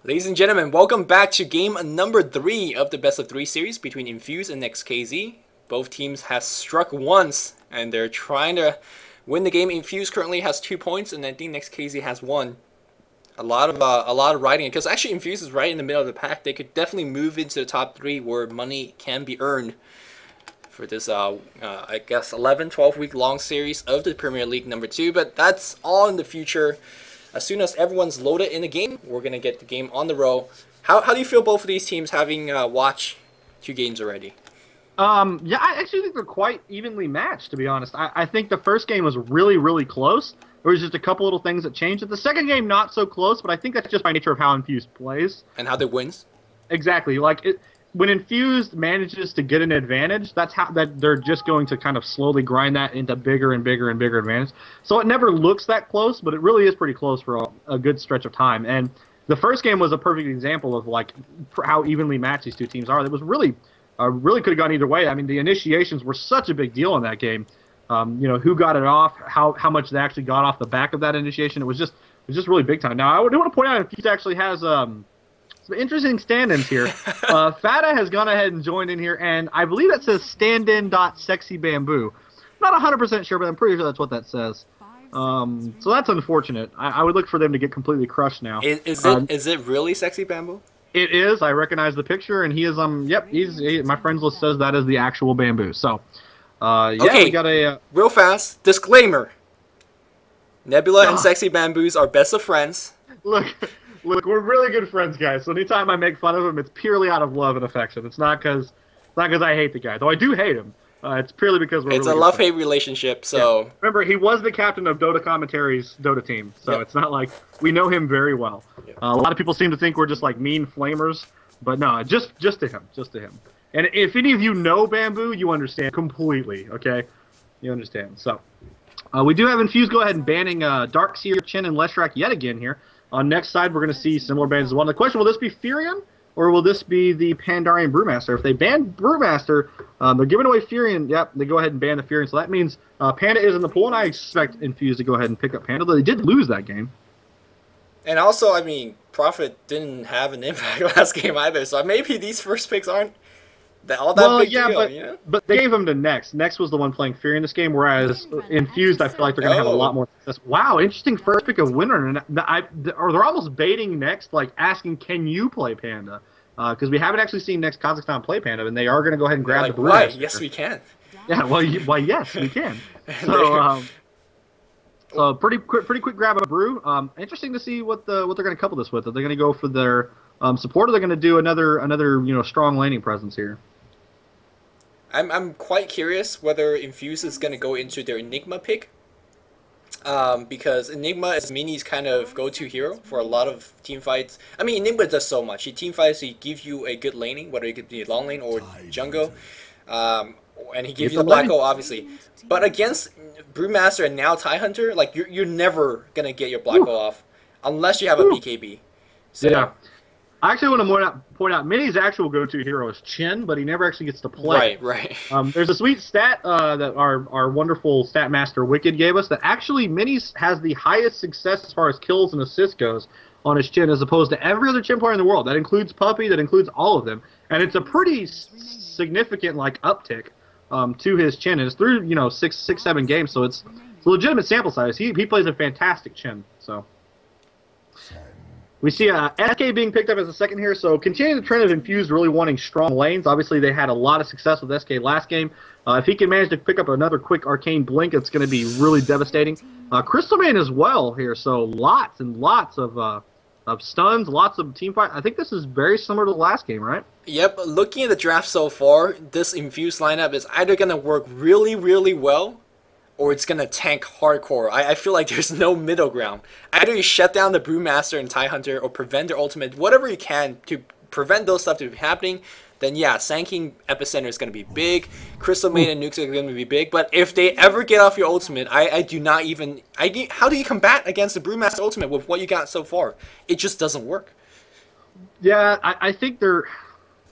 Ladies and gentlemen, welcome back to game number 3 of the best of 3 series between Infused and Next.KZ. Both teams have struck once, and they're trying to win the game. Infused currently has 2 points, and I think Next.KZ has 1. A lot of riding, because actually Infused is right in the middle of the pack. They could definitely move into the top 3 where money can be earned for this, I guess, 11-12 week long series of the Premier League number 2. But that's all in the future. As soon as everyone's loaded in the game, we're going to get the game on the roll. How do you feel both of these teams having watched 2 games already? Yeah, I actually think they're quite evenly matched, to be honest. I think the first game was really, really close. There was just a couple little things that changed. The second game, not so close, but I think that's just by nature of how Infused plays. And how they wins? Exactly. When Infused manages to get an advantage, that's how they're just going to kind of slowly grind that into bigger and bigger and bigger advantage. So it never looks that close, but it really is pretty close for a good stretch of time. And the first game was a perfect example of how evenly matched these two teams are. It was really could have gone either way. I mean, the initiations were such a big deal in that game. Who got it off, how much they actually got off the back of that initiation. It was just really big time. Now, I do want to point out Infused actually has some interesting stand-ins here. Fata has gone ahead and joined in here, and I believe that says stand-in.sexybamboo. Not 100% sure, but I'm pretty sure that's what that says. So that's unfortunate. I would look for them to get completely crushed now. Is it really Sexy Bamboo? It is. I recognize the picture, and he is yep. My friends list says that is the actual bamboo. So, yeah, okay, we got a real fast disclaimer. Nebula and Sexy Bamboos are best of friends. Look, we're really good friends, guys. So anytime I make fun of him, it's purely out of love and affection. It's not because I hate the guy, though I do hate him. It's purely because we're. It's really a love-hate relationship. So yeah. Remember, he was the captain of Dota Commentary's Dota team, so It's not like we know him very well. Yep. A lot of people seem to think we're just like mean flamers, but no, just to him. And if any of you know Bamboo, you understand completely. Okay, you understand. So we do have Infused go ahead and banning Darkseer, Chen, and Leshrac yet again here. On next side, we're going to see similar bans as well. The question, will this be Furion, or will this be the Pandarian Brewmaster? If they ban Brewmaster, they're giving away Furion. Yep, they go ahead and ban the Furion. So that means Panda is in the pool, and I expect Infused to go ahead and pick up Panda, though they did lose that game. And also, I mean, Prophet didn't have an impact last game either, so maybe these first picks aren't all that big deal. But they gave him to Next. Next was the one playing Furion this game, whereas Infused, I feel like they're going to have a lot more success. Wow, interesting first pick of winner. And or they're almost baiting Next, like asking, can you play Panda? Because we haven't actually seen Next Kazakhstan play Panda, and they are going to go ahead and grab the Brew. Right, yes we can. Yeah, well, yes, we can. So, pretty quick grab of Brew. Interesting to see what they're going to couple this with. Are they going to go for their support, or they're going to do another strong laning presence here? I'm quite curious whether Infuse is going to go into their Enigma pick. Because Enigma is Mini's kind of go-to hero for a lot of team fights. I mean, Enigma does so much. He team fights, he gives you a good laning, whether it could be long lane or jungle. And he gives you the black hole, obviously. But against Brewmaster and now Tidehunter, like, you're never going to get your black hole off unless you have a BKB. So, yeah. I actually want to point out Mini's actual go-to hero is Chen, but he never actually gets to play. Right. There's a sweet stat that our wonderful stat master Wicked gave us that actually Mini's has the highest success as far as kills and assists goes on his Chen as opposed to every other Chen player in the world. That includes Puppy, that includes all of them, and it's a pretty significant uptick to his Chen. And it's through 6-7 games, so it's a legitimate sample size. He plays a fantastic Chen. So. We see SK being picked up as a second here, so continuing the trend of Infused really wanting strong lanes. Obviously, they had a lot of success with SK last game. If he can manage to pick up another quick Arcane Blink, it's going to be really devastating. Crystal Man as well here, so lots and lots of stuns, lots of team fight. I think this is very similar to the last game, right? Yep, looking at the draft so far, this Infused lineup is either going to work really, really well, or it's going to tank hardcore. I feel like there's no middle ground. Either you shut down the Brewmaster and Tidehunter or prevent their ultimate, whatever you can to prevent those stuff from happening, then yeah, Sanking Epicenter is going to be big. Crystal Maid and Nukes are going to be big. But if they ever get off your ultimate, I do not even... how do you combat against the Brewmaster ultimate with what you got so far? It just doesn't work. Yeah, I think they're...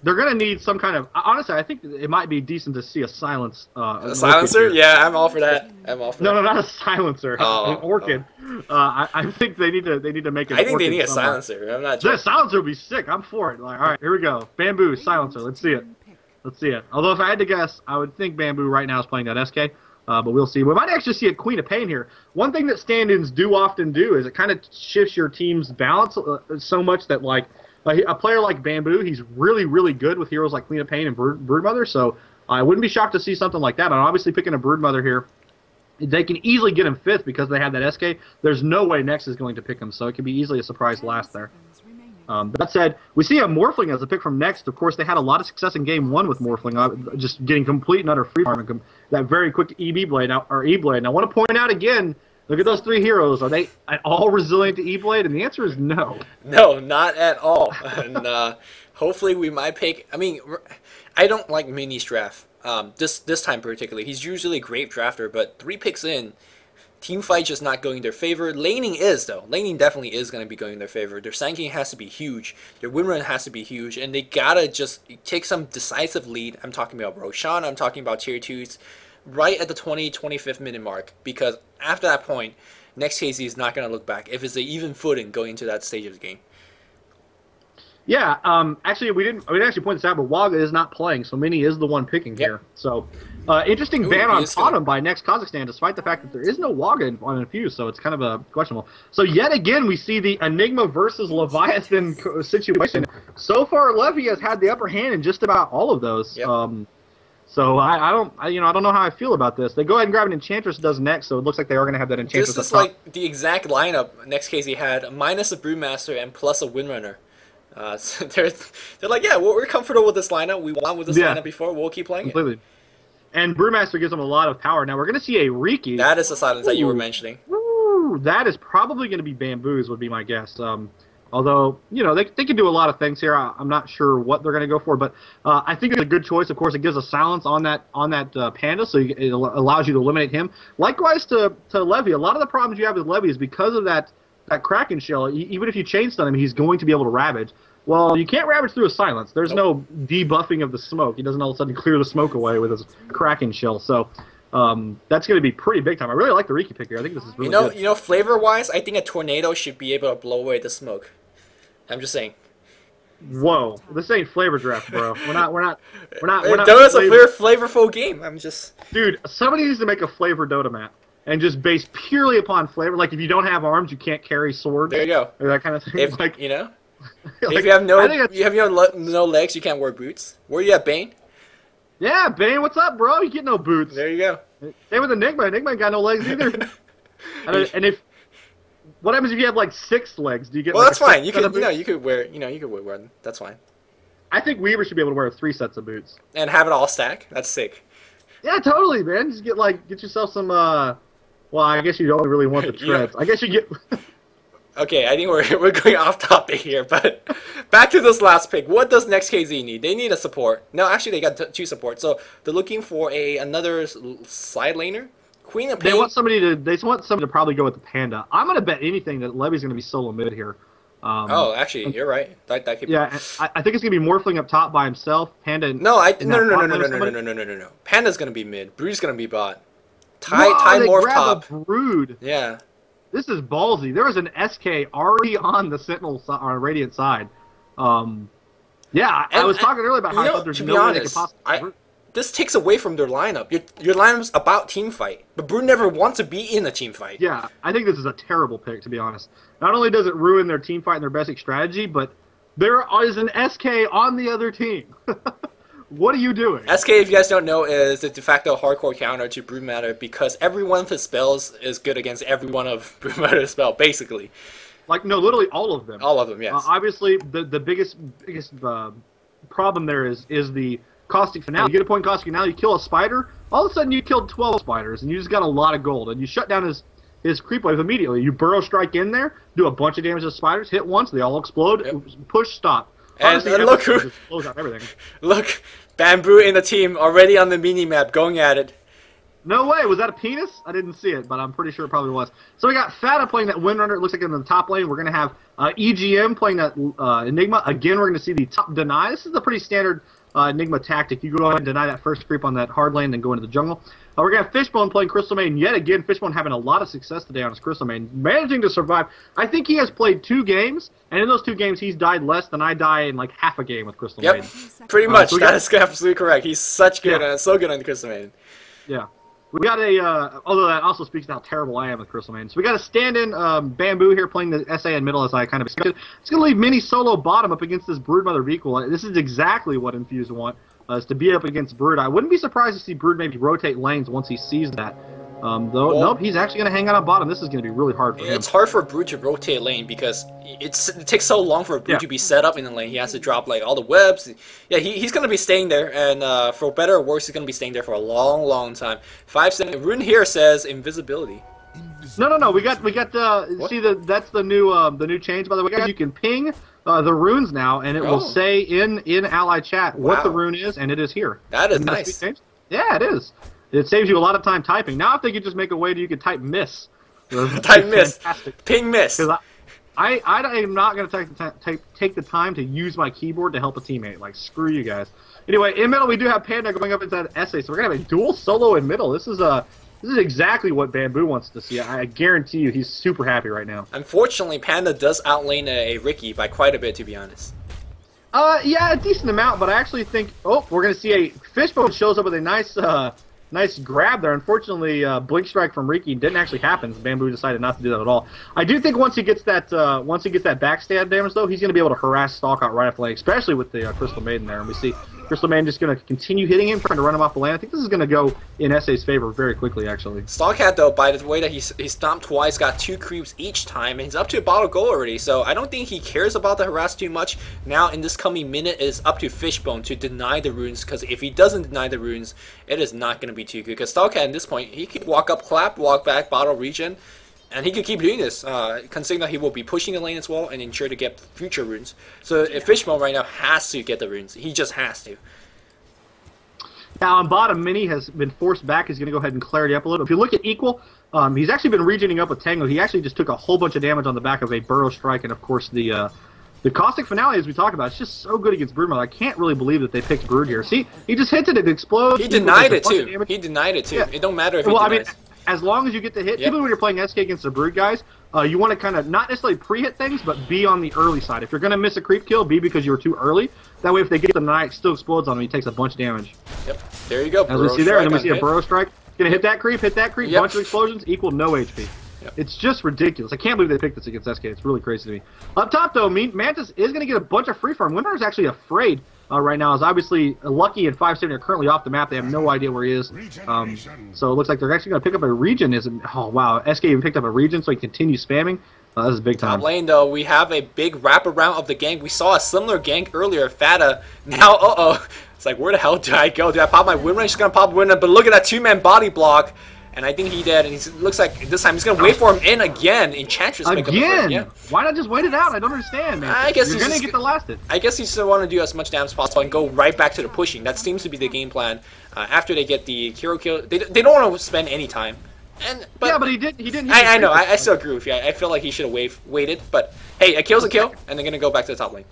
They're going to need some kind of... Honestly, I think it might be decent to see a silence. A silencer? Yeah, I'm all for that. I'm all for that. No, not a silencer. Oh, an orchid. I think they need to make it. I think they need a silencer. I'm not sure. The silencer would be sick. I'm for it. Like, all right, here we go. Bamboo, silencer. Let's see it. Let's see it. Although if I had to guess, I would think Bamboo right now is playing that SK. But we'll see. We might actually see a Queen of Pain here. One thing that stand-ins do often do is it kind of shifts your team's balance so much that, like, a player like Bamboo, he's really, really good with heroes like Queen of Pain and Broodmother, so I wouldn't be shocked to see something like that. And obviously picking a Broodmother here, they can easily get him 5th because they have that SK. There's no way Next is going to pick him, so it could be easily a surprise last there. That said, we see a Morphling as a pick from Next. Of course, they had a lot of success in Game 1 with Morphling, just getting complete and utter free farm. That very quick E-Blade. Now, I want to point out again, look at those 3 heroes. Are they at all resilient to E-Blade? And the answer is no. No, not at all. And hopefully we might pick... I mean, I don't like Mini's draft. This time particularly. He's usually a great drafter, but 3 picks in, team fight just not going in their favor. Laning is, though. Laning definitely is going to be going in their favor. Their Sanking has to be huge. Their win run has to be huge. And they got to just take some decisive lead. I'm talking about Roshan. I'm talking about tier 2s. Right at the 25th minute mark, because after that point, Next.KZ is not going to look back if it's an even footing going into that stage of the game. Yeah, actually, we didn't actually point this out, but Waga is not playing, so Mini is the one picking here. So, interesting ban on Autumn by Next.KZ, despite the fact that there is no Waga on Infused, so it's kind of a questionable. So yet again, we see the Enigma versus Leviathan situation. So far, Levy has had the upper hand in just about all of those. Yep. So I don't know how I feel about this. They go ahead and grab an Enchantress does next, so it looks like they are going to have that Enchantress. This is like the exact lineup Next.KZ had, minus a Brewmaster and plus a Windrunner. So they're like, yeah, we're comfortable with this lineup. We won with this lineup before. We'll keep playing it. And Brewmaster gives them a lot of power. Now we're going to see a Riki. That is the silence that you were mentioning. Woo, that is probably going to be Bamboos, would be my guess. Although, you know, they can do a lot of things here. I'm not sure what they're going to go for, but I think it's a good choice. Of course, it gives a silence on that Panda, so it allows you to eliminate him. Likewise to Levy, a lot of the problems you have with Levy is because of that Kraken Shell. Even if you chain stun him, he's going to be able to Ravage. Well, you can't Ravage through a silence. There's no debuffing of the smoke. He doesn't all of a sudden clear the smoke away with his Kraken Shell. So that's going to be pretty big time. I really like the Riki pick here. I think this is really good. You know, flavor-wise, I think a tornado should be able to blow away the smoke. I'm just saying. Whoa, this ain't flavor draft, bro. We're not. Dota is a flavorful game. I'm just. Dude, somebody needs to make a flavor Dota map and just based purely upon flavor. Like if you don't have arms, you can't carry sword. There you go. Or that kind of thing. If like, you know, like, if you have no legs, you can't wear boots. Where you at, Bane? Yeah, Bane, what's up, bro? You get no boots. There you go. Same with Enigma. Enigma ain't got no legs either. and if. What happens if you have like 6 legs? Do you get? Well, like that's fine. You could wear one. That's fine. I think Weaver should be able to wear 3 sets of boots and have it all stack. That's sick. Yeah, totally, man. Just get yourself some. Well, I guess you don't really want the treads. I guess you get. Okay, I think we're going off topic here, but back to this last pick. What does Next.KZ need? They need a support. No, actually, they got 2 supports. So they're looking for another side laner. Queen of Pain. They want somebody to probably go with the Panda. I'm gonna bet anything that Levy's gonna be solo mid here. Oh, actually, you're right. That could be. Yeah, I think it's gonna be Morphling up top by himself. Panda. No. Panda's gonna be mid. Brood's gonna be bot. Ty Morph top. Brood. Yeah. This is ballsy. There was an SK already on the Sentinel on Radiant side. Yeah, I was talking earlier about how I thought there's no way they could possibly. This takes away from their lineup. Your lineup's about team fight, but Brood never wants to be in a team fight. Yeah, I think this is a terrible pick, to be honest. Not only does it ruin their team fight and their basic strategy, but there is an SK on the other team. What are you doing? SK, if you guys don't know, is the de facto hardcore counter to Broodmatter because every one of his spells is good against every one of Broodmatter's spell, basically. Like, no, literally all of them. All of them, yes. Obviously, the biggest problem there is the Caustic Finale. You get a point in Caustic Finale, you kill a spider, all of a sudden you killed 12 spiders, and you just got a lot of gold, and you shut down his creep wave immediately. You burrow strike in there, do a bunch of damage to spiders, hit once, they all explode, push, stop. Honestly, and look who... Blows out everything. Look, Bamboo in the team, already on the mini-map, going at it. No way. Was that a penis? I didn't see it, but I'm pretty sure it probably was. So we got Fata playing that Windrunner. It looks like in the top lane. We're going to have EGM playing that Enigma. Again, we're going to see the top deny. This is a pretty standard Enigma tactic. You go ahead and deny that first creep on that hard lane, then go into the jungle. We're going to have Fishbone playing Crystal Maiden. Yet again, Fishbone having a lot of success today on his Crystal Maiden, managing to survive. I think he has played 2 games, and in those 2 games, he's died less than I die in like half a game with Crystal Maiden. Pretty much. That is absolutely correct. He's such good, so good on the Crystal Maiden. Yeah. We got a, although that also speaks to how terrible I am with Crystal Maiden. So we got a stand-in Bamboo here playing the SA in middle as I kind of expected. It's going to leave Mini solo bottom up against this Broodmother of Equal. This is exactly what Infused want, is to be up against Brood. I wouldn't be surprised to see Brood maybe rotate lanes once he sees that. Nope, he's actually going to hang out on bottom. This is going to be really hard for him. It's hard for Brood to rotate lane because it takes so long for Brood to be set up in the lane. He has to drop like all the webs. Yeah, he's going to be staying there, and for better or worse, he's going to be staying there for a long, long time. 5 seconds. Rune here says invisibility. No. We got see that's the new change, by the way, guys. You can ping the runes now, and it will say in ally chat what the rune is, and it is here. That is nice. Yeah, it is. It saves you a lot of time typing. Now if they could just make a way that you could type miss. Type miss. Fantastic. Ping miss. Because I am not going to take the time to use my keyboard to help a teammate. Like, screw you guys. Anyway, in middle we do have Panda going up inside SA, so we're going to have a dual solo in middle. This is exactly what Bamboo wants to see. I guarantee you he's super happy right now. Unfortunately, Panda does outlane a Ricky by quite a bit, to be honest. Yeah, a decent amount, but I actually think... Oh, we're going to see a Fishbone shows up with a nice grab there. Unfortunately, Blink Strike from Riki didn't actually happen. Bamboo decided not to do that at all. I do think once he gets that backstab damage, though, he's going to be able to harass Stalkout right off the lane, especially with the Crystal Maiden there. And we see Crystal Maiden just going to continue hitting him, trying to run him off the lane. I think this is going to go in SA's favor very quickly, actually. Stalkout, though, by the way that he stomped twice, got 2 creeps each time, and he's up to a bottle goal already. So I don't think he cares about the harass too much. Now, in this coming minute, it is up to Fishbone to deny the runes, because if he doesn't deny the runes, it is not going to be too good. Because Stalkout, at this point, he could walk up, clap, walk back, bottle regen, and he could keep doing this, considering that he will be pushing the lane as well and ensure to get future runes. So if Fishbone right now has to get the runes. He just has to. Now on bottom, Mini has been forced back. He's going to go ahead and clarity up a little. If you look at Equal, he's actually been regening up with Tango. He actually just took a whole bunch of damage on the back of a Burrow Strike, and of course the Caustic Finale, as we talked about, it's just so good against Broodmother. I can't really believe that they picked Brood here. See, he just hits it, it explodes. He denied it too. He denied it too. Yeah. It don't matter if he denies. I mean, as long as you get the hit, even when you're playing SK against the Brood guys, you want to kind of not necessarily pre-hit things, but be on the early side. If you're going to miss a creep kill, be because you were too early. That way, if they get the deny, it still explodes on him. He takes a bunch of damage. Yep. There you go. As we see there, and then we see a Burrow Strike. Going to hit that creep, bunch of explosions, equal no HP. Yep. It's just ridiculous. I can't believe they picked this against SK. It's really crazy to me. Up top, though, Mantis is going to get a bunch of free farm. Windrunner is actually afraid right now, as obviously Lucky and 570 are currently off the map. They have no idea where he is. So it looks like they're actually going to pick up a regen. Oh, wow. SK even picked up a regen, so he continues spamming. This is big time. Top lane, though, we have a big wraparound of the gank. We saw a similar gank earlier, Fata. Now, it's like, where the hell do I go? Do I pop my Windrunner? He's going to pop Windrunner, but look at that 2-man body block. And I think he did, and he looks like this time he's going to wait for him in again. Enchantress again? Yeah. Why not just wait it out? I don't understand, man. I guess you're going to get the last hit. I guess he still want to do as much damage as possible and go right back to the pushing. That seems to be the game plan. After they get the hero kill, they don't want to spend any time. But he didn't. I know. I still agree with you. I feel like he should have waited. But hey, a kill's a kill, and they're going to go back to the top lane.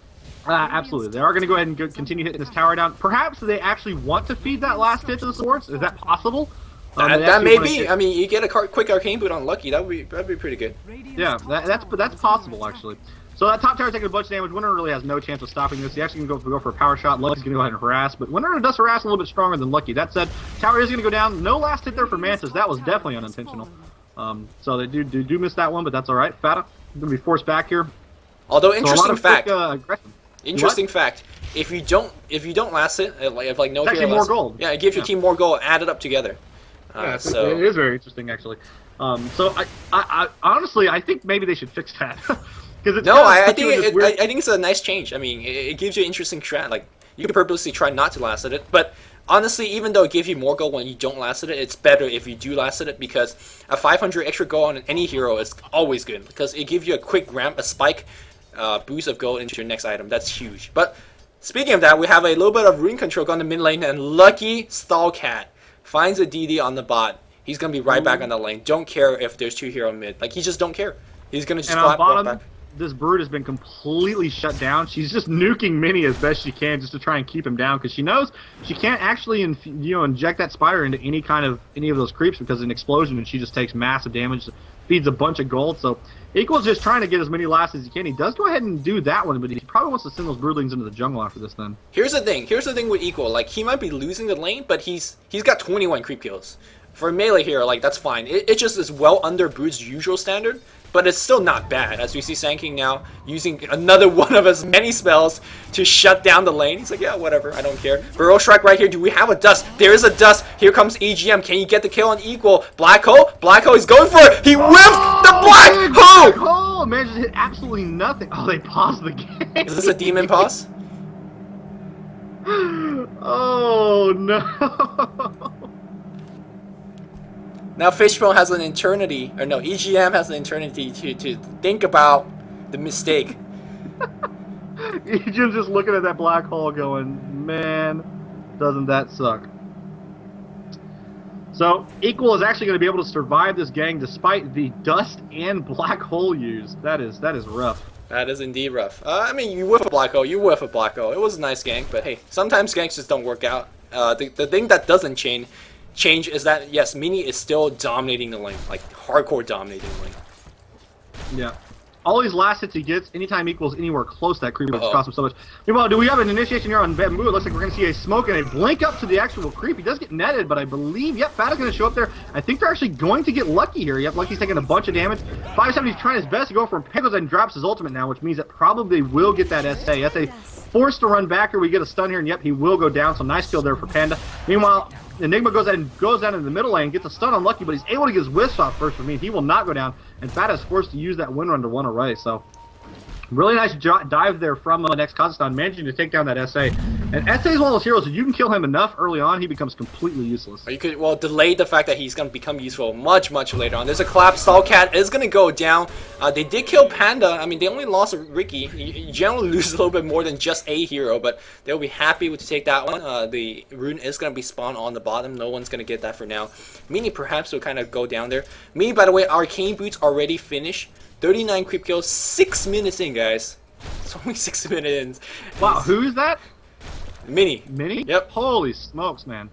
Absolutely. They are going to go ahead and continue hitting this tower down. Perhaps they actually want to feed that last hit to the swords. Is that possible? That may be. I mean, you get a quick arcane boot on Lucky. That'd be pretty good. Yeah, that's possible actually. So that top tower taking a bunch of damage. Windrunner really has no chance of stopping this. He actually can go for a power shot. Lucky's going to go ahead and harass, but Windrunner does harass a little bit stronger than Lucky. That said, tower is going to go down. No last hit there for Mantis. That was definitely unintentional. So they do miss that one, but that's all right. Fata going to be forced back here. Although interesting fact. Interesting fact. If you don't last it, if like no it's actually more gold. Yeah, it gives your team more gold added up together. So it is very interesting, actually. So I honestly, I think maybe they should fix that. I think it's a nice change. I mean, it gives you an interesting strat. Like you can purposely try not to last at it, but honestly, even though it gives you more gold when you don't last at it, it's better if you do last at it because a 500 extra gold on any hero is always good because it gives you a quick ramp, a spike boost of gold into your next item. That's huge. But speaking of that, we have a little bit of rune control on the mid lane and Lucky Stallcat finds a DD on the bot, he's going to be right back on the lane. Don't care if there's 2 hero mid. Like, he just don't care. He's going to just walk back. This Brood has been completely shut down. She's just nuking Mini as best she can just to try and keep him down because she knows she can't actually inject that Spider into any of those creeps because of an explosion, and she just takes massive damage, feeds a bunch of gold. So Equal's just trying to get as many lasts as he can. He does go ahead and do that one, but he probably wants to send those Broodlings into the jungle after this then. Here's the thing with Equal. Like, he might be losing the lane, but he's got 21 creep kills. For a melee hero, like, that's fine. It just is well under Brood's usual standard, but it's still not bad. As we see Sand now using another one of his many spells to shut down the lane. He's like, yeah, whatever, I don't care. Burrow Strike right here. Do we have a dust? There is a dust. Here comes EGM. Can you get the kill on Equal? Black Hole? Black Hole is going for it. He whiffed the Black Hole! Black Hole! Man, just hit absolutely nothing. Oh, they paused the game. Is this a demon pause? Oh, no. Now Fishbone has an eternity, or no, EGM has an eternity to think about the mistake. EGM's just looking at that black hole going, man, doesn't that suck. So, Equal is actually going to be able to survive this gang despite the dust and black hole use. That is rough. That is indeed rough. I mean, you whiff a black hole, you whiff a black hole. It was a nice gank, but hey, sometimes ganks just don't work out. The thing that doesn't change is that, yes, Mini is still dominating the lane, like hardcore dominating the lane. Yeah. All these last hits he gets, anytime Equal's anywhere close to that creep, costs him so much. Meanwhile, do we have an initiation here on Bamboo? It looks like we're going to see a smoke and a blink up to the actual creep. He does get netted, but I believe, yep, Fat is going to show up there. I think they're actually going to get lucky here. Yep, Lucky's taking a bunch of damage. 570's trying his best to go for him. And drops his ultimate now, which means that probably will get that SA. SA forced to run back, or we get a stun here, and yep, he will go down. So nice kill there for Panda. Meanwhile, Enigma goes down into the middle lane, gets a stun on Lucky, but he's able to get his whiffs off first for me. He will not go down, and Fat is forced to use that wind run to run away. So really nice dive there from Next.KZ, managing to take down that SA. And SA is one of those heroes that you can kill him enough early on, he becomes completely useless. You could, well, delay the fact that he's going to become useful much later on. There's a collapse. Stallcat is going to go down. They did kill Panda. I mean, they only lost Ricky. You generally lose a little bit more than just a hero, but they'll be happy to take that one. The rune is going to be spawned on the bottom. No one's going to get that for now. Mini perhaps will kind of go down there. Mini, by the way, Arcane Boots already finished. 39 creep kills, 6 minutes in, guys. It's only 6 minutes in. Wow, who is that? Mini. Mini? Yep. Holy smokes, man.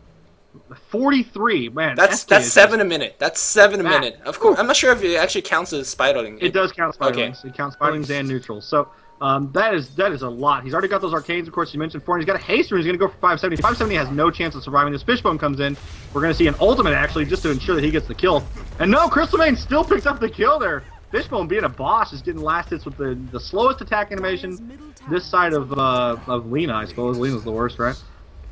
43, man. That's 7 a minute. That's 7 a minute. Of course, I'm not sure if it actually counts as spiderling. It does count spiderlings. Okay. It counts spiderlings and neutrals. So that is a lot. He's already got those arcanes, of course, you mentioned for him. He's got a haste rune. He's going to go for 570. 570 has no chance of surviving. This Fishbone comes in. We're going to see an ultimate, actually, just to ensure that he gets the kill. And no, Crystal Mane still picks up the kill there. Fishbone, being a boss, is getting last hits with the slowest attack animation this side of Lina, I suppose. Lina's the worst, right?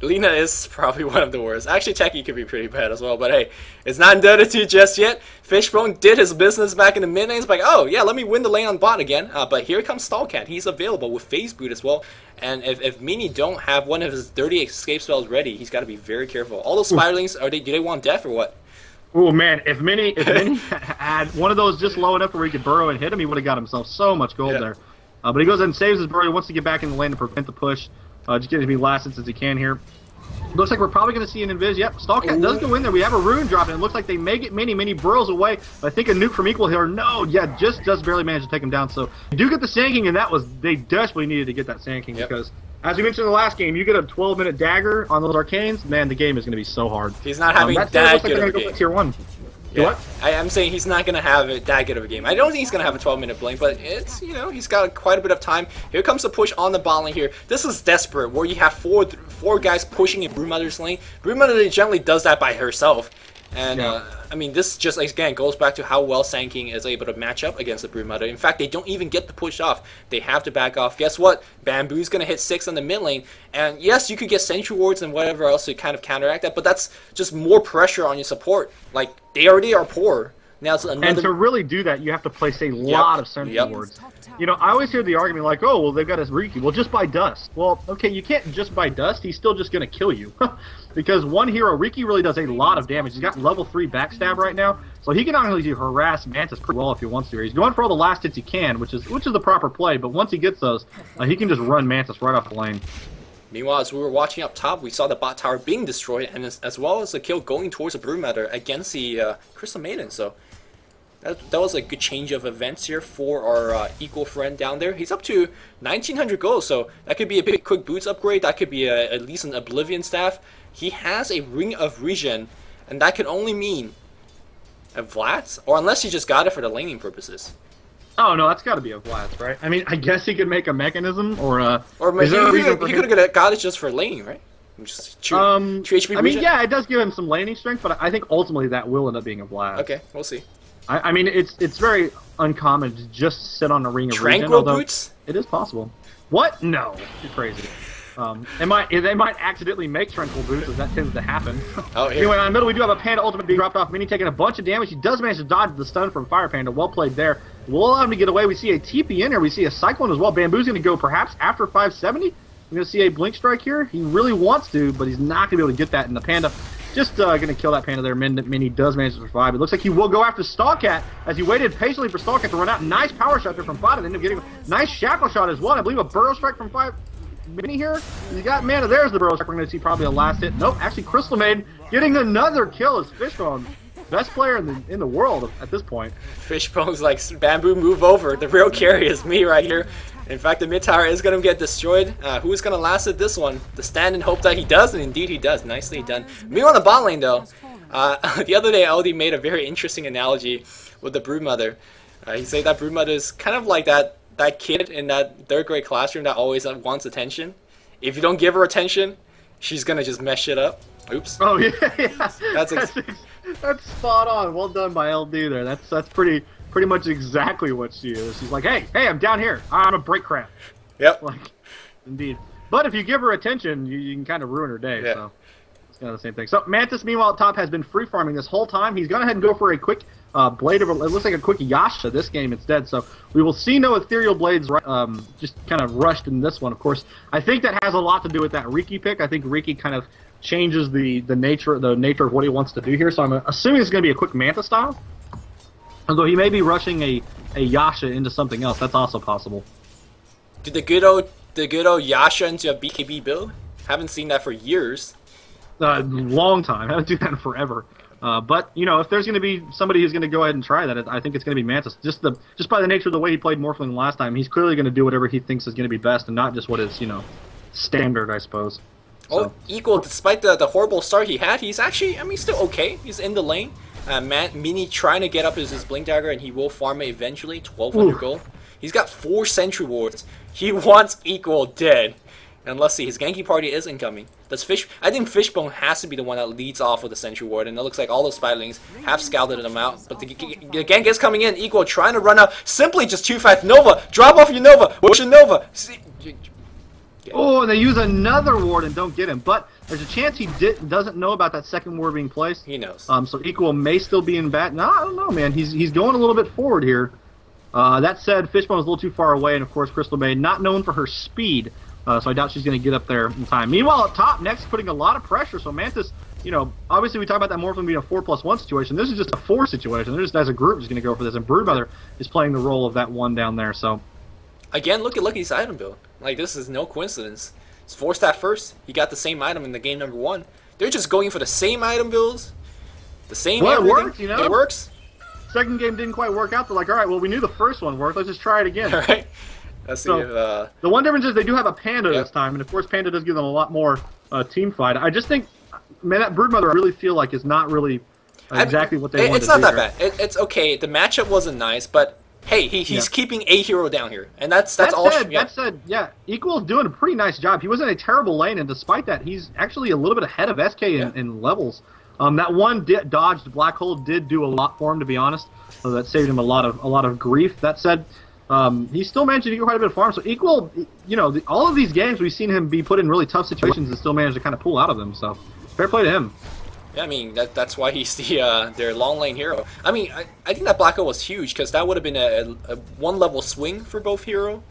Lina is probably one of the worst. Actually, Techie could be pretty bad as well, but hey, it's not Dota 2 just yet. Fishbone did his business back in the mid lane. It's like, oh, yeah, let me win the lane on bot again. But here comes Stallcat. He's available with Phase Boot as well. And if Mini don't have one of his 30 escape spells ready, he's got to be very careful. All those spiderlings, do they want death or what? Oh man, if Mini had one of those just low enough where he could burrow and hit him, he would have got himself so much gold there. But he goes and saves his burrow. He wants to get back in the lane to prevent the push. Just get as many last hits as he can here. Looks like we're probably going to see an Invis. Yep, Stallcat does go in there. We have a rune drop, and it looks like they may get Mini burrows away. But I think a nuke from Equal here. No, yeah, just barely managed to take him down. So you do get the Sand King, and they desperately needed to get that Sand King because, as we mentioned in the last game, you get a 12-minute dagger on those arcanes. Man, the game is going to be so hard. He's not having that good of a game. Tier 1. Yeah. What? I'm saying he's not going to have that good of a game. I don't think he's going to have a 12-minute blink, but it's, he's got quite a bit of time. Here comes the push on the bot lane here. This is desperate, where you have four guys pushing in Broodmother's lane. Broodmother generally does that by herself. And, I mean, this just, again, goes back to how well Sand King is able to match up against the Broodmother. In fact, they don't even get the push off. They have to back off. Guess what? Bamboo's going to hit 6 on the mid lane. And, yes, you could get Sentry Wards and whatever else to kind of counteract that, but that's just more pressure on your support. Like, they already are poor. Now it's another... And to really do that, you have to place a lot of Sentry Wards. I always hear the argument like, oh, well, they've got his Riki. Well, just buy Dust. Well, okay, you can't just buy Dust. He's still just going to kill you. Because one hero, Riki, really does a lot of damage. He's got level 3 backstab right now, so he can not only harass Mantis pretty well if he wants to. He's going for all the last hits he can, which is the proper play, but once he gets those, he can just run Mantis right off the lane. Meanwhile, as we were watching up top, we saw the bot tower being destroyed, and as well as the kill going towards the Broodmother against the Crystal Maiden. So that was a good change of events here for our equal friend down there. He's up to 1900 gold, so that could be a big quick boots upgrade. That could be at least an Oblivion staff. He has a Ring of Regen, and that could only mean a Vlad's, or unless he just got it for the laning purposes. Oh no, that's got to be a Vlad's, right? I mean, I guess he could make a mechanism or a. Or maybe he could have got it just for laning, right? Just true HP I mean, yeah, it does give him some laning strength, but I think ultimately that will end up being a Vlad. Okay, we'll see. I mean, it's very uncommon to just sit on a Ring of Regen. Tranquil boots? It is possible. What? No, you're crazy. They might accidentally make Tranquil boots, as that tends to happen. Oh, here. Anyway, on the middle we do have a Panda ultimate being dropped off. Mini taking a bunch of damage. He does manage to dodge the stun from Fire Panda. Well played there. We'll allow him to get away. We see a TP in here. We see a Cyclone as well. Bamboo's going to go perhaps after 570. We're going to see a Blink Strike here. He really wants to, but he's not going to be able to get that. And the Panda just going to kill that Panda there. Mini does manage to survive. It looks like he will go after Stallcat as he waited patiently for Stallcat to run out. Nice power shot there from Fada. Ended up getting a nice Shackle shot as well. And I believe a Burrow Strike from Mini here. You got Mana. There's the Burrow Strike. We're going to see probably a last hit. Nope, actually Crystal Maiden getting another kill as Fishbone. Best player in the world at this point. Fishbone's like, Bamboo, move over. The real carry is me right here. In fact, the mid tower is going to get destroyed. Who is going to last at this one? The stand and hope that he does, and indeed he does. Nicely done. Me on the bot lane, though. The other day, LD made a very interesting analogy with the Broodmother. He said that Broodmother is kind of like that kid in that third grade classroom that always wants attention. If you don't give her attention, she's going to just mess shit up. Oops. Oh, yeah. That's spot on. Well done by LD there. That's pretty much exactly what she is. She's like, hey, I'm down here. I'm a break crap. Yep. Like, indeed. But if you give her attention, you can kind of ruin her day. Yeah. So it's kind of the same thing. So Mantis, meanwhile, at top has been free farming this whole time. He's gone ahead and go for a quick blade of. It looks like a quick Yasha this game instead. So we will see no ethereal blades. Just kind of rushed in this one. Of course, I think that has a lot to do with that Riki pick. I think Riki kind of changes the nature of what he wants to do here. So I'm assuming it's going to be a quick Manta style. Although he may be rushing a Yasha into something else. That's also possible. Did the good old Yasha into a BKB build? Haven't seen that for years. Long time. I haven't done that in forever. But you know, if there's going to be somebody who's going to go ahead and try that, I think it's going to be Mantis. Just by the nature of the way he played Morphling last time, he's clearly going to do whatever he thinks is going to be best, and not just what is standard, I suppose. Oh, so. Equal, despite the horrible start he had, he's actually, still okay. He's in the lane. Mini trying to get up his Blink Dagger, and he will farm it eventually. 1200 gold. He's got 4 Sentry Wards. He wants Equal dead. And let's see, his Genki party is incoming. I think Fishbone has to be the one that leads off with the Sentry Ward, and it looks like all those Spiderlings have scouted them out. But the Genk is coming in. Equal trying to run out. Simply just 2-5 Nova. Drop off your Nova. What's your Nova? Oh, and they use another ward and don't get him. But there's a chance he doesn't know about that second ward being placed. He knows. So Equal may still be in bat. No, I don't know, man. He's going a little bit forward here. That said, Fishbone is a little too far away, and of course Crystal Maiden not known for her speed. So I doubt she's going to get up there in time. Meanwhile, at top, Next putting a lot of pressure. So Mantis, obviously we talk about that Morphling being a 4+1 situation. This is just a 4 situation. They're just, as a group, just going to go for this. And Broodmother is playing the role of that one down there. So again, look at Lucky's item build. Like, this is no coincidence. It's 4-stat first. He got the same item in the game number 1. They're just going for the same item builds. The same everything. It works, It works. Second game didn't quite work out. They're like, all right, well, we knew the first one worked. Let's just try it again. All right. Let's see if, the one difference is they do have a Panda this time, and of course Panda does give them a lot more team fight. I just think, man, that Broodmother I really feel like is not really exactly what they wanted to do. It's not that bad. It's okay. The matchup wasn't nice, but hey, he's keeping a hero down here, and that's all. That said, yeah, Equal's doing a pretty nice job. He was in a terrible lane, and despite that, he's actually a little bit ahead of SK in levels. That one dodged Black Hole did do a lot for him, to be honest. So that saved him a lot of grief. That said, he still managed to get quite a bit of farm. So Equal, all of these games we've seen him be put in really tough situations and still managed to kind of pull out of them. So fair play to him. Yeah, that's why he's their long lane hero. I think that Black Hole was huge because that would have been a 1-level swing for both hero,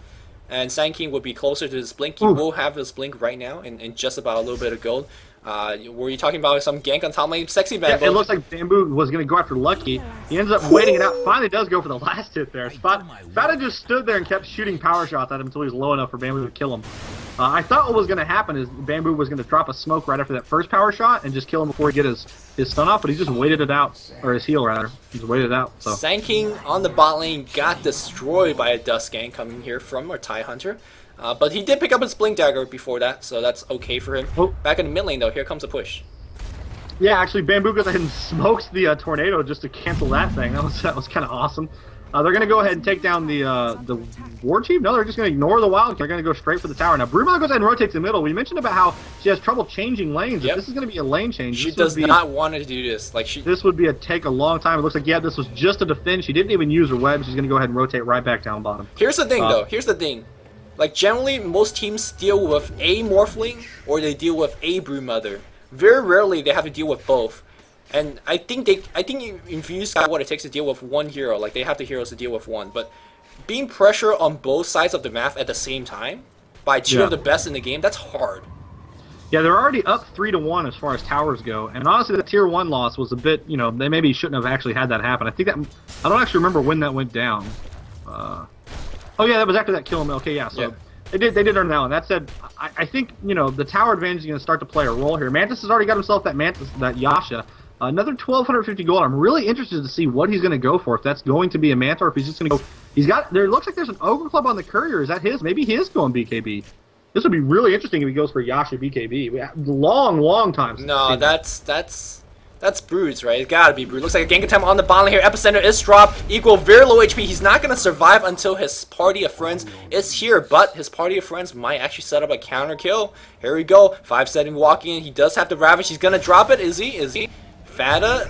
and Sand King would be closer to his blink. He will have his blink right now and just about a little bit of gold. Were you talking about some gank on top lane? Sexy Bamboo. Yeah, it looks like Bamboo was going to go after Lucky. He ends up waiting it out. Finally does go for the last hit there. Fada just stood there and kept shooting power shots at him until he was low enough for Bamboo to kill him. I thought what was going to happen is Bamboo was going to drop a smoke right after that first power shot and just kill him before he get his stun off, but he just waited it out, or his heal rather. He just waited it out. So Sanking on the bot lane got destroyed by a Dust Gang coming here from our TIE Hunter. But he did pick up his Blink Dagger before that, so that's okay for him. Oh. Back in the mid lane though, here comes a push. Yeah, actually, Bamboo goes ahead and smokes the tornado just to cancel that thing. That was kind of awesome. They're going to go ahead and take down the War Chief. No, they're just going to ignore the Wild. They're going to go straight for the tower. Now, Bruma goes ahead and rotates the middle. We mentioned about how she has trouble changing lanes. Yep. If this is going to be a lane change, She does not want to do this. This would take a long time. It looks like, yeah, this was just a defend. She didn't even use her web. She's going to go ahead and rotate right back down bottom. Here's the thing, though. Here's the thing. Like, generally, most teams deal with a Morphling or they deal with a Broodmother. Very rarely they have to deal with both. And I think Infused got what it takes to deal with one hero. Like, they have the heroes to deal with one. But being pressure on both sides of the map at the same time by two of the best in the game, that's hard. Yeah, they're already up 3-1 as far as towers go. And honestly, the tier 1 loss was a bit, you know, they maybe shouldn't have actually had that happen. I don't actually remember when that went down. Oh yeah, that was after that kill. Okay, yeah, so they did earn that one. That said, I think, you know, the tower advantage is going to start to play a role here. Mantis has already got himself that Yasha. Another 1,250 gold. I'm really interested to see what he's going to go for. If that's going to be a Manta, or if he's just going to go. There looks like there's an Ogre Club on the Courier. Is that his? Maybe he is going BKB. This would be really interesting if he goes for Yasha BKB. Long time. No, that's Brood's, right? It's gotta be Brood. Looks like a gank attempt on the bottom here. Epicenter is dropped. Equal, very low HP. He's not gonna survive until his party of friends is here, but his party of friends might actually set up a counter kill. Here we go. 5-7 walking in. He does have the Ravage. He's gonna drop it. Is he? Fada,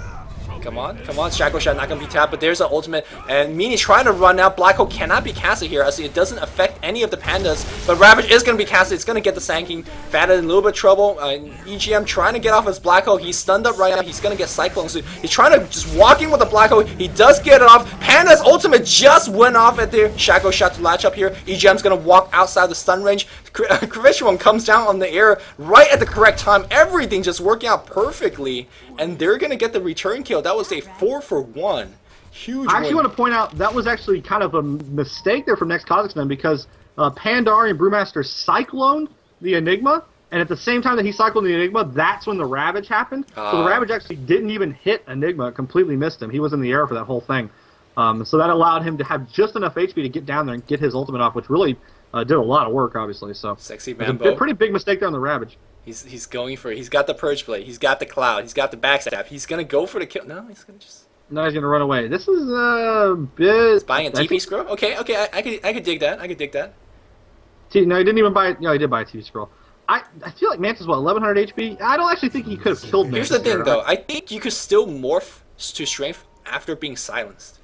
come on. Shackle Shot not gonna be tapped, but there's an ultimate, and Meanie's trying to run out. Black Hole cannot be casted here, as it doesn't affect any of the pandas, but Ravage is gonna be casted. It's gonna get the Sanking. Fada in a little bit of trouble. EGM trying to get off his Black Hole. He's stunned up right now. He's gonna get Cyclone. So he's trying to just walk in with the Black Hole. He does get it off. Panda's ultimate just went off at the Shackle Shot to latch up here. EGM's gonna walk outside the stun range. Kravishwan comes down on the air right at the correct time. Everything just working out perfectly, and they're gonna get the return kill. That was a 4-for-1. Huge. I actually want to point out that was actually kind of a mistake there from Next.KZ because Pandari and Brewmaster cycloned the Enigma, and at the same time that he cycloned the Enigma, that's when the Ravage happened. So the Ravage actually didn't even hit Enigma, it completely missed him. He was in the air for that whole thing. So that allowed him to have just enough HP to get down there and get his ultimate off, which really did a lot of work, obviously. So Sexy Bambo. A pretty big mistake there on the Ravage. He's going for it. He's got the Purge Blade. He's got the Cloud. He's got the Backstab. He's gonna go for the kill. No, he's gonna just. No, he's gonna run away. This is a bit. He's buying a TP scroll. Okay. I could dig that. No, he didn't even buy. No, he did buy a TP scroll. I feel like Mantis, what, 1100 HP? I don't actually think he could have killed Mantis. Here's the thing, though. I think you could still morph to strength after being silenced.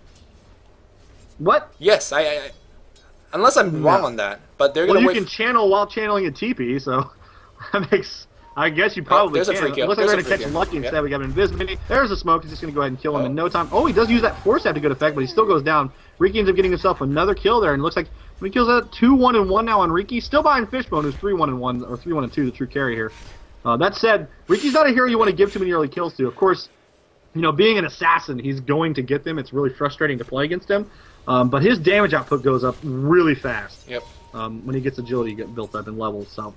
What? Yes, I unless I'm wrong on that, but they're gonna. Well, you can channel while channeling a TP, so that makes. I guess you probably there's can. A free kill. Looks like they're going to catch Lucky instead. We got an Invis. There's a smoke. He's just going to go ahead and kill him in no time. Oh, he does use that Force Stab to good effect, but he still goes down. Riki ends up getting himself another kill there, and it looks like he kills that 2-1-1 now on Riki. Still behind Fishbone, who's 3-1-1, or 3-1-2, the true carry here. That said, Riki's not a hero you want to give too many early kills to. Of course, you know, being an assassin, he's going to get them. It's really frustrating to play against him. But his damage output goes up really fast. Yep. When he gets agility built up in levels, so...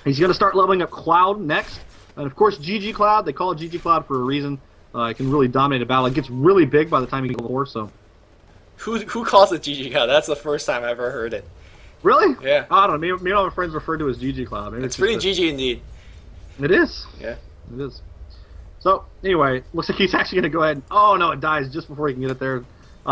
He's going to start leveling up Cloud next. And of course, GG Cloud, they call it GG Cloud for a reason. It can really dominate a battle. It gets really big by the time you get level 4, so... Who calls it GG Cloud? That's the first time I've ever heard it. Really? Yeah. I don't know. Me and all my friends refer to it as GG Cloud. Maybe it's pretty GG indeed. It is. Yeah. It is. So, anyway, looks like he's actually going to go ahead and... Oh, no, it dies just before he can get it there.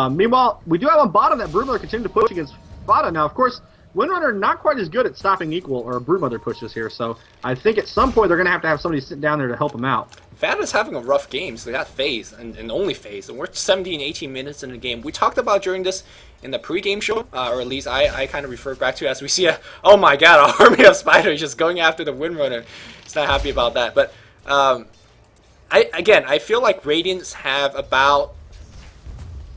Meanwhile, we do have on bottom that Broodmother continue to push against Fada. Now, of course... Windrunner not quite as good at stopping equal or Broodmother pushes here, so I think at some point they're going to have somebody sit down there to help him out. Fada's having a rough game, so they got phase, and only phase, and we're 17, 18 minutes in the game. We talked about during this in the pre-game show, or at least I kind of refer back to as we see a, oh my god, an army of spiders just going after the Windrunner. He's not happy about that, but I feel like Radiants have about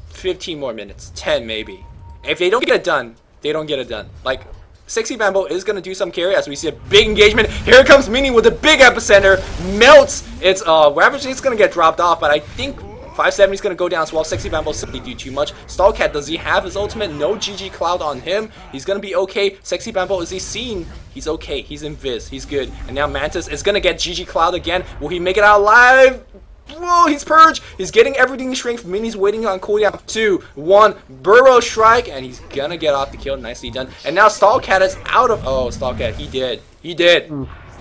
15 more minutes, 10 maybe. If they don't get it done, they don't get it done. Like, Sexy Bambo is going to do some carry as we see a big engagement. Here comes Mini with a big epicenter. Melts. It's Ravage is going to get dropped off, but I think 570 is going to go down as well. Sexy Bambo simply do too much. Stallcat, does he have his ultimate? No GG Cloud on him. He's going to be okay. Sexy Bambo, is he seen? He's okay. He's Invis. He's good. And now Mantis is going to get GG Cloud again. Will he make it out alive? Whoa, he's purged. He's getting everything strength. Mini's waiting on cooldown. 2, 1. Burrow strike. And he's going to get off the kill. Nicely done. And now Stallcat is out of... Oh, Stallcat. He did. He did.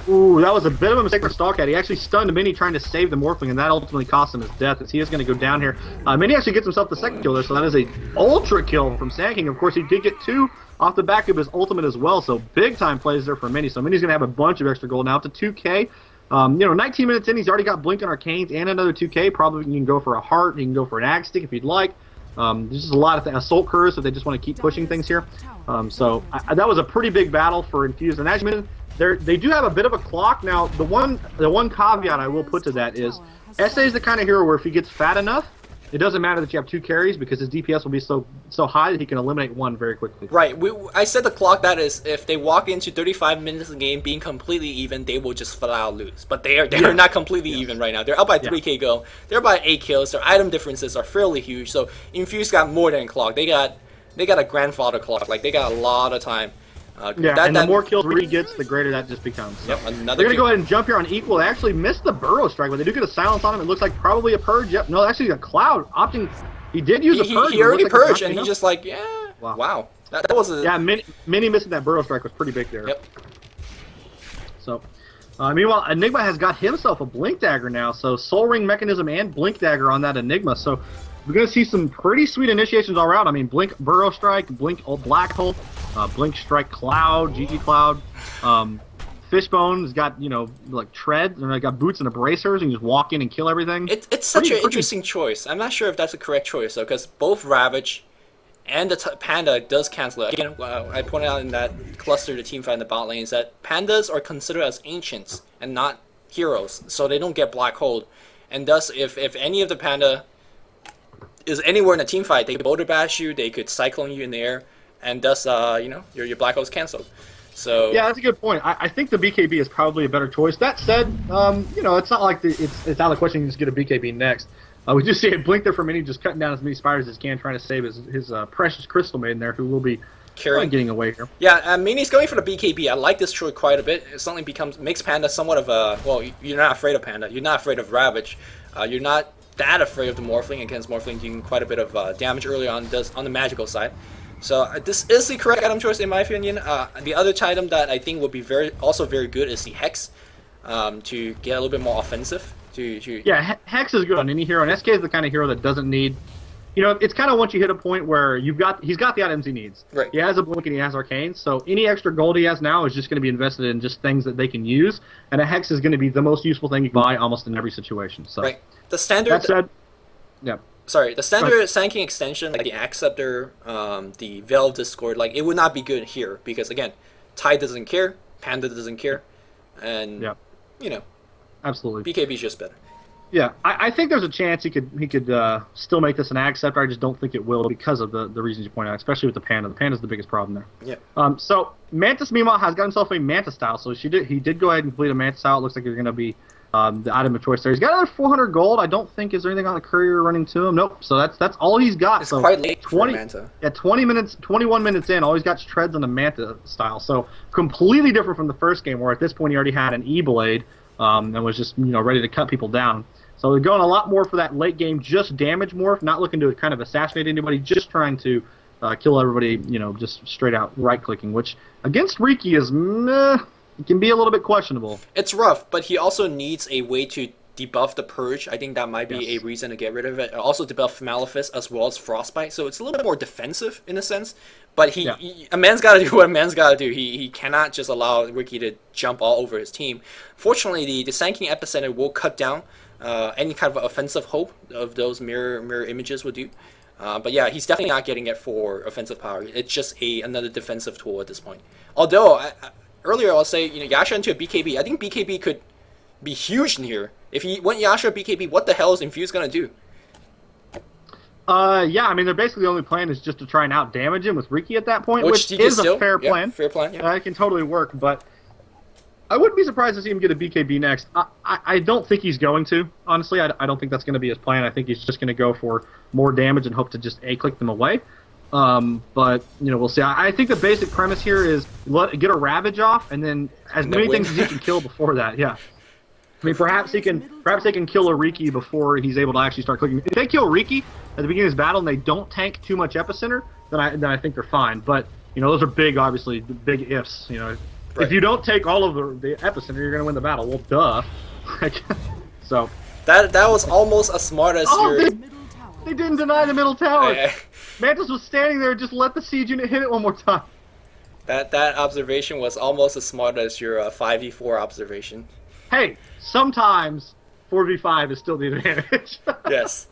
Ooh, that was a bit of a mistake for Stallcat. He actually stunned Mini trying to save the Morphling, and that ultimately cost him his death, as he is going to go down here. Mini actually gets himself the second kill there, so that is a ultra kill from Sand King. Of course, he did get 2 off the back of his ultimate as well, so big time plays there for Mini. So Mini's going to have a bunch of extra gold now to 2K. 19 minutes in, he's already got Blink on Arcanes and another 2K. Probably you can go for a Heart, you can go for an Ag Stick if you'd like. There's just a lot of Assault Curse if they just want to keep pushing things here. That was a pretty big battle for Infused. And as you mentioned, they do have a bit of a clock. Now, the one caveat I will put to that is, SA is the kind of hero where if he gets fat enough, it doesn't matter that you have 2 carries because his DPS will be so high that he can eliminate 1 very quickly. Right. I said the clock, that is, if they walk into 35 minutes of the game being completely even, they will just flat out lose. But they are not completely even right now. They're up by 3K go. They're by 8 kills. Their item differences are fairly huge. So Infused got more than a clock. They got a grandfather clock. Like, they got a lot of time. The more kills Ree gets, the greater that just becomes. So. Yep, They're going to go ahead and jump here on equal. They actually missed the Burrow strike, but they do get a silence on him. It looks like probably a purge. Yep, no, actually a Cloud opting. He did use a purge. He already purged, and he just like, yeah, wow. That was a... Yeah, Mini missing that Burrow strike was pretty big there. Yep. So, meanwhile, Enigma has got himself a Blink Dagger now. So, Soul Ring Mechanism and Blink Dagger on that Enigma. So, we're going to see some pretty sweet initiations all around. I mean, Blink Burrow Strike, Blink Black Hole, Blink Strike Cloud, GG Cloud. Fishbone's got, like treads, and they got boots and bracers, and you just walk in and kill everything. It's such an interesting choice. I'm not sure if that's the correct choice, though, because both Ravage and the Panda does cancel it. Again, I pointed out in that cluster, the team fight in the bot lanes, that Pandas are considered as ancients and not heroes, so they don't get Black Hole. And thus, if any of the Panda is anywhere in a team fight, they could Boulder Bash you, they could Cyclone you in the air, and thus, your Black Hole is canceled. So yeah, that's a good point. I think the BKB is probably a better choice. That said, it's not like it's out of the question you just get a BKB next. We just see a Blink there for Mini, just cutting down as many spiders as he can, trying to save his precious Crystal Maiden there, who will be getting away here. Yeah, Mini's going for the BKB. I like this choice quite a bit. It suddenly makes Panda somewhat of a... Well, you're not afraid of Panda. You're not afraid of Ravage. You're not that afraid of the Morphling. Against Morphling doing quite a bit of damage early on, does on the magical side. So this is the correct item choice in my opinion. The other item that I think would be also very good is the Hex, to get a little bit more offensive. Yeah, Hex is good on any hero, and SK is the kind of hero that doesn't need... it's kind of once you hit a point where he's got the items he needs. Right. He has a Blink and he has Arcane, so any extra gold he has now is just going to be invested in just things that they can use, and a Hex is going to be the most useful thing you can buy almost in every situation. So right. The standard... That said, yeah. Sorry, the standard Sand King extension, like the Acceptor, the Veil Discord, like it would not be good here because again, Tide doesn't care, Panda doesn't care, and absolutely, BKB is just better. Yeah, I think there's a chance he could still make this an Acceptor. I just don't think it will because of the reasons you point out, especially with the Panda. The Panda's the biggest problem there. Yeah. So Mantis meanwhile has got himself a Manta style, so he did go ahead and complete a Manta style. It looks like they're going to be the item of choice there. He's got another 400 gold. I don't think is there anything on the courier running to him. Nope. So that's all he's got. It's so quite late for Manta. Yeah, 21 minutes in, all he's got is treads on the Manta style. So completely different from the first game, where at this point he already had an E-Blade and was just ready to cut people down. So they're going a lot more for that late game, just damage morph, not looking to kind of assassinate anybody, just trying to kill everybody, just straight out right clicking, which against Riki is meh. It can be a little bit questionable. It's rough, but he also needs a way to debuff the Purge. I think that might be a reason to get rid of it. Also debuff Malefice as well as Frostbite, so it's a little bit more defensive in a sense. But a man's got to do what a man's got to do. He cannot just allow Riki to jump all over his team. Fortunately, the Sand King Epicenter will cut down any kind of offensive hope of those mirror images would do. But yeah, he's definitely not getting it for offensive power. It's just another defensive tool at this point. Although... Earlier, I'll say, Yasha into a BKB. I think BKB could be huge in here. If he went Yasha BKB, what the hell is Infused going to do? Yeah, I mean, they're basically the only plan is just to try and out-damage him with Riki at that point, which is a fair plan. Fair plan, yeah. It can totally work, but I wouldn't be surprised to see him get a BKB next. I don't think he's going to. Honestly, I don't think that's going to be his plan. I think he's just going to go for more damage and hope to just A-click them away. But, you know, we'll see. I think the basic premise here is get a Ravage off, and then as many things as he can kill before that, yeah. I mean, perhaps they can kill a Riki before he's able to actually start clicking. If they kill Riki at the beginning of this battle and they don't tank too much epicenter, then I think they're fine. But, you know, those are big, obviously, big ifs, you know. Right. If you don't take all of the epicenter, you're going to win the battle. Well, duh. So that was almost as smart as your... They didn't deny the middle tower. Mantis was standing there and just let the siege unit hit it one more time. That observation was almost as smart as your 5v4 observation. Hey, sometimes 4v5 is still the advantage. Yes.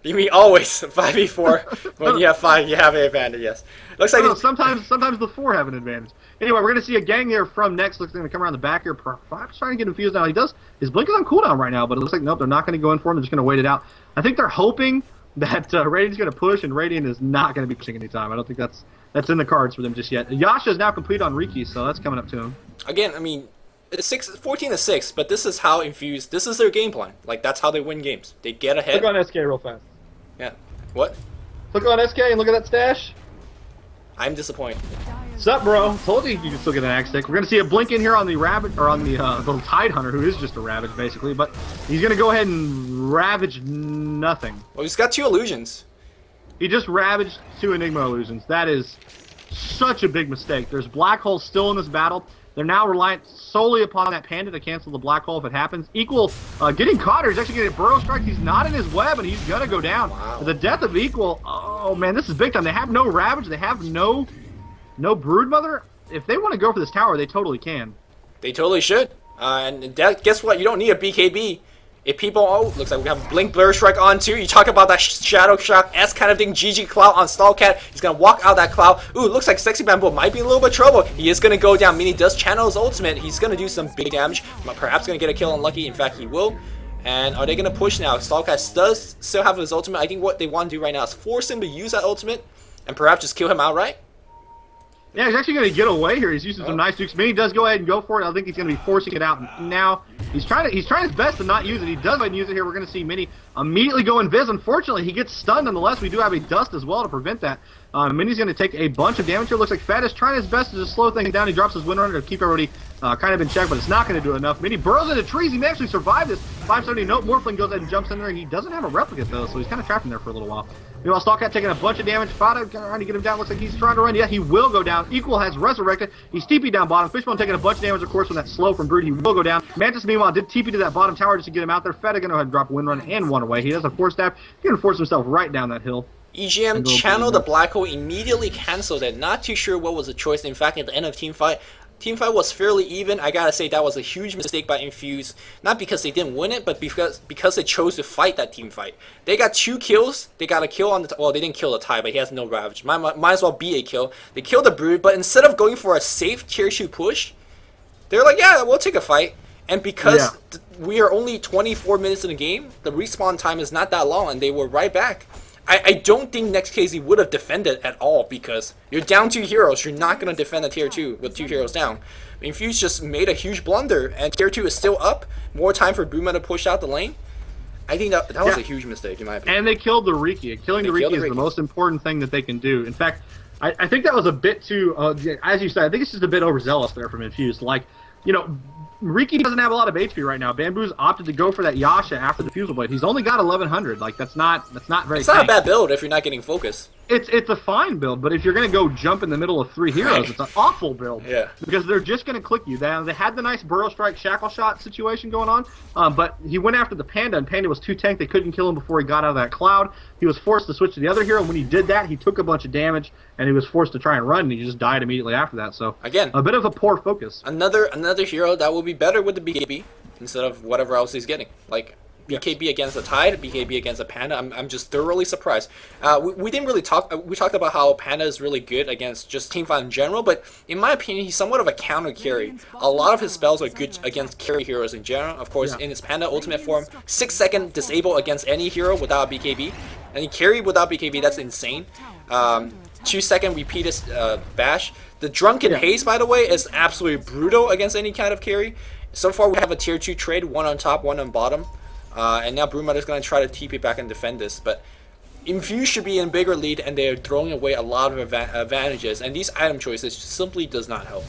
You mean always 5v4 when you have 5, you have an advantage. Yes. Looks like sometimes the 4 have an advantage. Anyway, we're gonna see a gang here from Next. Looks like they're gonna come around the back here. Perhaps trying to get Infused now. His blink is on cooldown right now, but it looks like nope, they're not gonna go in for him. They're just gonna wait it out. I think they're hoping that Radiant's gonna push, and Radiant is not gonna be pushing anytime. I don't think that's in the cards for them just yet. Yasha is now complete on Riki, so that's coming up to him. Again, I mean, it's 14-6, but this is how Infused. This is their game plan. Like that's how they win games. They get ahead. Click on SK real fast. Yeah. What? Click on SK and look at that stash. I'm disappointed. What's up, bro? Told you you could still get an axe stick. We're gonna see a blink in here on the Ravage, or on the Tide Hunter, who is just a Ravage basically, but he's gonna go ahead and Ravage nothing. Well, he's got 2 illusions. He just ravaged 2 Enigma illusions. That is such a big mistake. There's Black Hole still in this battle. They're now reliant solely upon that Panda to cancel the Black Hole if it happens. Equal getting caught, or he's actually getting Burrow Strike. He's not in his web, and he's gonna go down. Wow. The death of Equal. Oh man, this is big time. They have no Ravage. They have no Broodmother. If they want to go for this tower, they totally can. They totally should. And guess what? You don't need a BKB. If people, looks like we have Blink Blur Strike on too. You talk about that Shadow Shock S kind of thing. GG Cloud on Stallcat. He's gonna walk out that cloud. Ooh, looks like Sexy Bamboo might be in a little bit of trouble. He is gonna go down. Mini does channel his ultimate. He's gonna do some big damage. Perhaps gonna get a kill unlucky. In fact, he will. And are they gonna push now? Stallcat does still have his ultimate. I think what they want to do right now is force him to use that ultimate and perhaps just kill him outright. Yeah, he's actually going to get away here. He's using some nice dukes. Mini does go ahead and go for it. I think he's going to be forcing it out now. He's trying his best to not use it. He does go ahead and use it here. We're going to see Mini immediately go invis. Unfortunately, he gets stunned nonetheless. We do have a dust as well to prevent that. Mini's going to take a bunch of damage here. Looks like Fat is trying his best to just slow things down. He drops his Windrunner to keep everybody kind of in check, but it's not going to do enough. Mini burrows into trees. He may actually survive this. 570 note. Morphling goes ahead and jumps in there. He doesn't have a replicate though, so he's kind of trapped in there for a little while. Meanwhile, Stallcat taking a bunch of damage. Fada trying to get him down. Looks like he's trying to run. Yeah, he will go down. Equal has resurrected. He's TP down bottom. Fishbone taking a bunch of damage, of course, from that slow from Brood. He will go down. Mantis, meanwhile, did TP to that bottom tower just to get him out there. Fada going to go ahead and drop a Windrun and 1 away. He has a Force Staff. He's going to force himself right down that hill. EGM channeled the Black Hole, immediately canceled it. Not too sure what was the choice. In fact, at the end of Teamfight was fairly even. I gotta say that was a huge mistake by Infused. Not because they didn't win it, but because they chose to fight that team fight. They got 2 kills. They got a kill on the well, they didn't kill the Tie, but he has no Ravage. Might as well be a kill. They killed the Brood, but instead of going for a safe tier 2 push, they're like, yeah, we'll take a fight. And because we are only 24 minutes in the game, the respawn time is not that long, and they were right back. I don't think Next.KZ would have defended at all because you're down 2 heroes. You're not going to defend a tier 2 with 2 heroes down. Infused just made a huge blunder, and tier 2 is still up. More time for Booma to push out the lane. I think that was a huge mistake in my opinion. And they killed the Riki. Killing the Riki is the most important thing that they can do. In fact, I think that was a bit too, as you said, I think it's just a bit overzealous there from Infused. Like, you know, Riki doesn't have a lot of HP right now. Bamboo's opted to go for that Yasha after the Fusel Blade. He's only got 1100. Like that's not very. It's not a bad build if you're not getting focus. It's a fine build, but if you're going to go jump in the middle of 3 heroes, it's an awful build. Yeah. Because they're just going to click you. They had the nice Burrow Strike Shackle Shot situation going on, but he went after the Panda, and Panda was too tanked. They couldn't kill him before he got out of that cloud. He was forced to switch to the other hero, and when he did that, he took a bunch of damage, and he was forced to try and run, and he just died immediately after that. So again, a bit of a poor focus. Another hero that will be better with the BKB instead of whatever else he's getting. Like BKB against a Tide, BKB against a Panda. I'm just thoroughly surprised. We didn't really talk. We talked about how Panda is really good against just teamfight in general, but in my opinion, he's somewhat of a counter carry. A lot of his spells are good against carry heroes in general. Of course, in his Panda ultimate form, 6-second disable against any hero without BKB, and he carry without BKB. That's insane. 2-second repeated bash. The Drunken Haze, by the way, is absolutely brutal against any kind of carry. So far, we have a tier 2 trade, one on top, one on bottom. And now Broodmother's going to try to TP back and defend this. But Infused should be in bigger lead, and they are throwing away a lot of advantages. And these item choices simply does not help.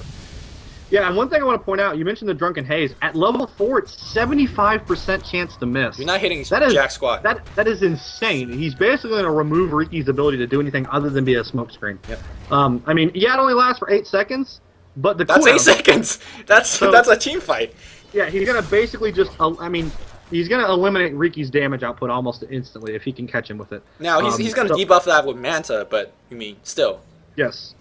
Yeah, and one thing I want to point out, you mentioned the Drunken Haze. At level 4, it's 75% chance to miss. You're not hitting jack squat. That is insane. He's basically going to remove Riki's ability to do anything other than be a smoke screen. Yep. I mean, yeah, it only lasts for 8 seconds, but the That's cooldown, 8 seconds. That's a team fight. Yeah, he's going to basically just, he's going to eliminate Riki's damage output almost instantly if he can catch him with it. Now, he's going to debuff that with Manta, but, you mean, still. Yes.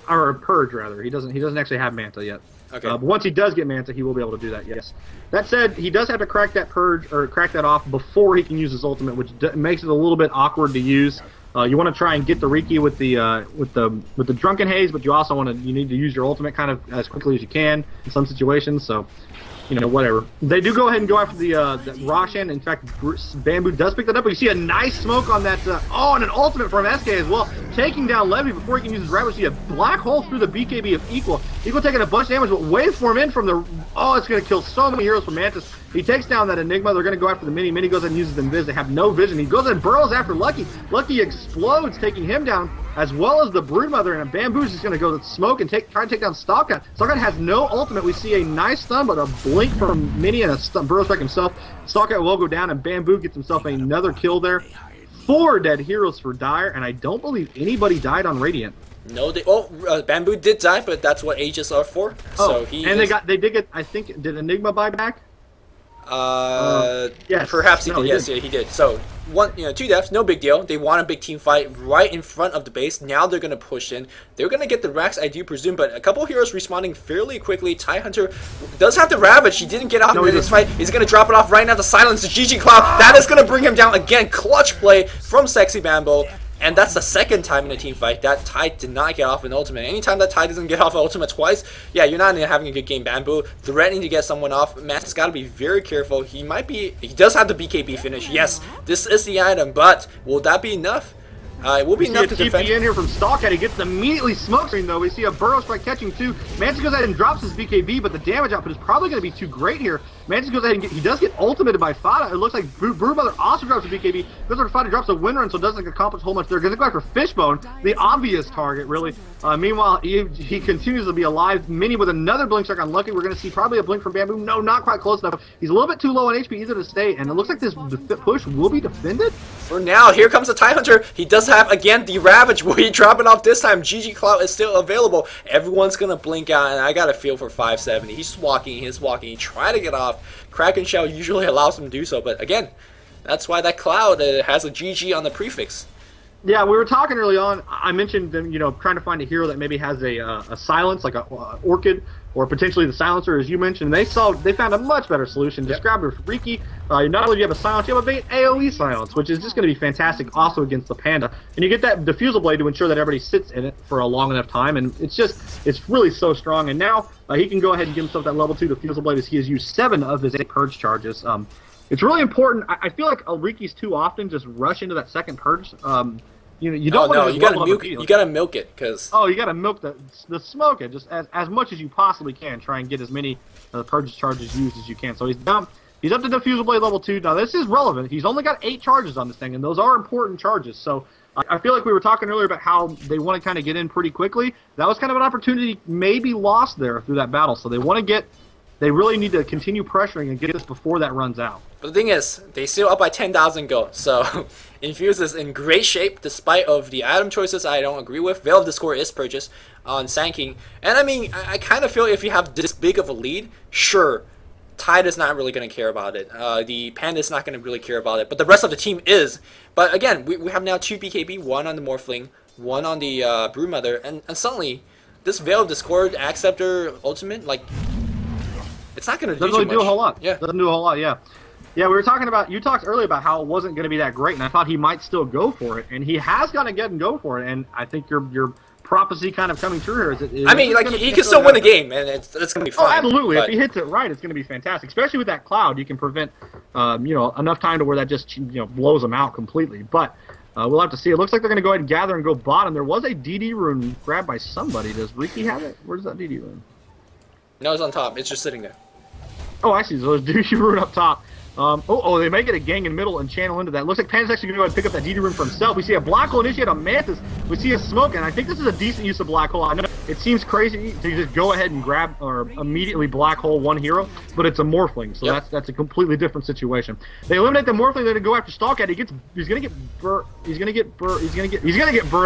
Or Purge, rather. He doesn't actually have Manta yet. Okay. But once he does get Manta, he will be able to do that, yes. That said, he does have to crack that Purge, or crack that off before he can use his ultimate, which makes it a little bit awkward to use. You want to try and get the Riki with the Drunken Haze, but you need to use your ultimate kind of as quickly as you can in some situations, so whatever. They do go ahead and go after the Roshan. In fact, Bamboo does pick that up, but you see a nice smoke on that, and an ultimate from SK as well, taking down Levy before he can use his Rabbit. You see a black hole through the BKB of Equal. Equal taking a bunch of damage, but Waveform in from the, it's going to kill so many heroes from Mantis. He takes down that Enigma. They're going to go after the Mini. Mini goes ahead and uses Invis. They have no vision. He goes and burrows after Lucky. Lucky explodes, taking him down, as well as the Broodmother, and a Bamboo's just going to go with smoke and try to take down Stalkhead. Stalkhead has no ultimate. We see a nice stun, but a blink from Mini and a stun, burrows back himself. Stalkhead will go down, and Bamboo gets himself another kill there. 4 dead heroes for Dire, and I don't believe anybody died on Radiant. No, Bamboo did die, but that's what Aegis are for. So they did get, I think, did Enigma buy back? Yes. Perhaps he did. Yes, he did. So 2 deaths, no big deal. They want a big team fight right in front of the base. Now they're gonna push in. They're gonna get the Rax, I do presume, but a couple heroes responding fairly quickly. Tidehunter does have the Ravage. He didn't get out in this fight. He's gonna drop it off right now to silence the GG Cloud. That is gonna bring him down again. Clutch play from Sexy Bambo. And that's the second time in a team fight that Tide did not get off an ultimate. Anytime that Tide doesn't get off an ultimate twice, yeah, you're not having a good game. Bamboo threatening to get someone off. Matt's got to be very careful. He does have the BKB finish. Yes, this is the item, but will that be enough? It will be enough to defend. TP in here from Stalkhead. He gets immediately smoke screen though. We see a Burrow Strike catching 2. Mantis goes ahead and drops his BKB, but the damage output is probably going to be too great here. Mantis goes ahead and he does get ultimated by Fada. It looks like Broodmother also drops a BKB. Goes over to Fada, drops a Windrun, so it doesn't accomplish a whole much. They're going to go after Fishbone, the obvious target, really. Meanwhile, he continues to be alive. Mini with another Blink Strike on Lucky. We're going to see probably a Blink from Bamboo. No, not quite close enough. He's a little bit too low on HP either to stay, and it looks like this push will be defended. For now, here comes the Tidehunter. He does have, again, the Ravage. Will he drop it off this time? GG Cloud is still available. Everyone's going to blink out, and I got a feel for 570. He's walking. He tried to get off. Kraken Shell usually allows him to do so, but again, that's why that Cloud has a GG on the prefix. Yeah, we were talking early on. I mentioned them, trying to find a hero that maybe has a silence, like a Orchid, or potentially the silencer, as you mentioned. They found a much better solution. Just grab your Riki. Not only do you have a silence, you have a AoE silence, which is just going to be fantastic also against the Panda. And you get that Diffusal Blade to ensure that everybody sits in it for a long enough time, and it's really so strong. And now he can go ahead and give himself that level 2 Diffusal Blade as he has used 7 of his 8 Purge charges. It's really important. I feel like Riki's too often just rush into that second Purge. You don't want to you gotta milk it, because you gotta milk the smoke it just as much as you possibly can. Try and get as many Purge charges used as you can. So he's up to Diffusal Blade level 2. Now this is relevant. He's only got 8 charges on this thing, and those are important charges. So I feel like we were talking earlier about how they want to kind of get in pretty quickly. That was kind of an opportunity maybe lost there through that battle. So they really need to continue pressuring and get this before that runs out. But the thing is, they still up by 10,000 gold, so Infused is in great shape despite of the item choices I don't agree with. Veil of Discord is purchased on Sanking, and I mean, I kind of feel if you have this big of a lead, sure, Tide is not really going to care about it. The Panda is not going to really care about it, but the rest of the team is. But again, we have now 2 BKB, 1 on the Morphling, 1 on the Broodmother, and suddenly, this Veil of Discord Acceptor ultimate, like, it's not going to do too much. Doesn't really do a whole lot. Yeah. Doesn't do a whole lot, yeah. Yeah, we were talking about, you talked earlier about how it wasn't going to be that great, and I thought he might still go for it, and he has got to get and go for it, and I think your prophecy kind of coming true here. I mean, like, he can still win the game, and it's going to be fine. Oh, absolutely. If he hits it right, it's going to be fantastic, especially with that Cloud. You can prevent, enough time to where that just, blows him out completely. But We'll have to see. It looks like they're going to go ahead and gather and go bottom. There was a DD rune grabbed by somebody. Does Riki have it? Where's that DD rune? No, it's on top. It's just sitting there. Oh, I see. So there's DD rune up top. They may get a gang in middle and channel into that. Looks like Pan's actually going to go ahead and pick up that DD rune for himself. We see a black hole initiate on Mantis. We see a smoke, and I think this is a decent use of black hole. I know it seems crazy to just go ahead and grab or immediately black hole one hero, but it's a morphling, so that's a completely different situation. They eliminate the morphling, they're going to go after Stalkcat. He's going to get burrowed.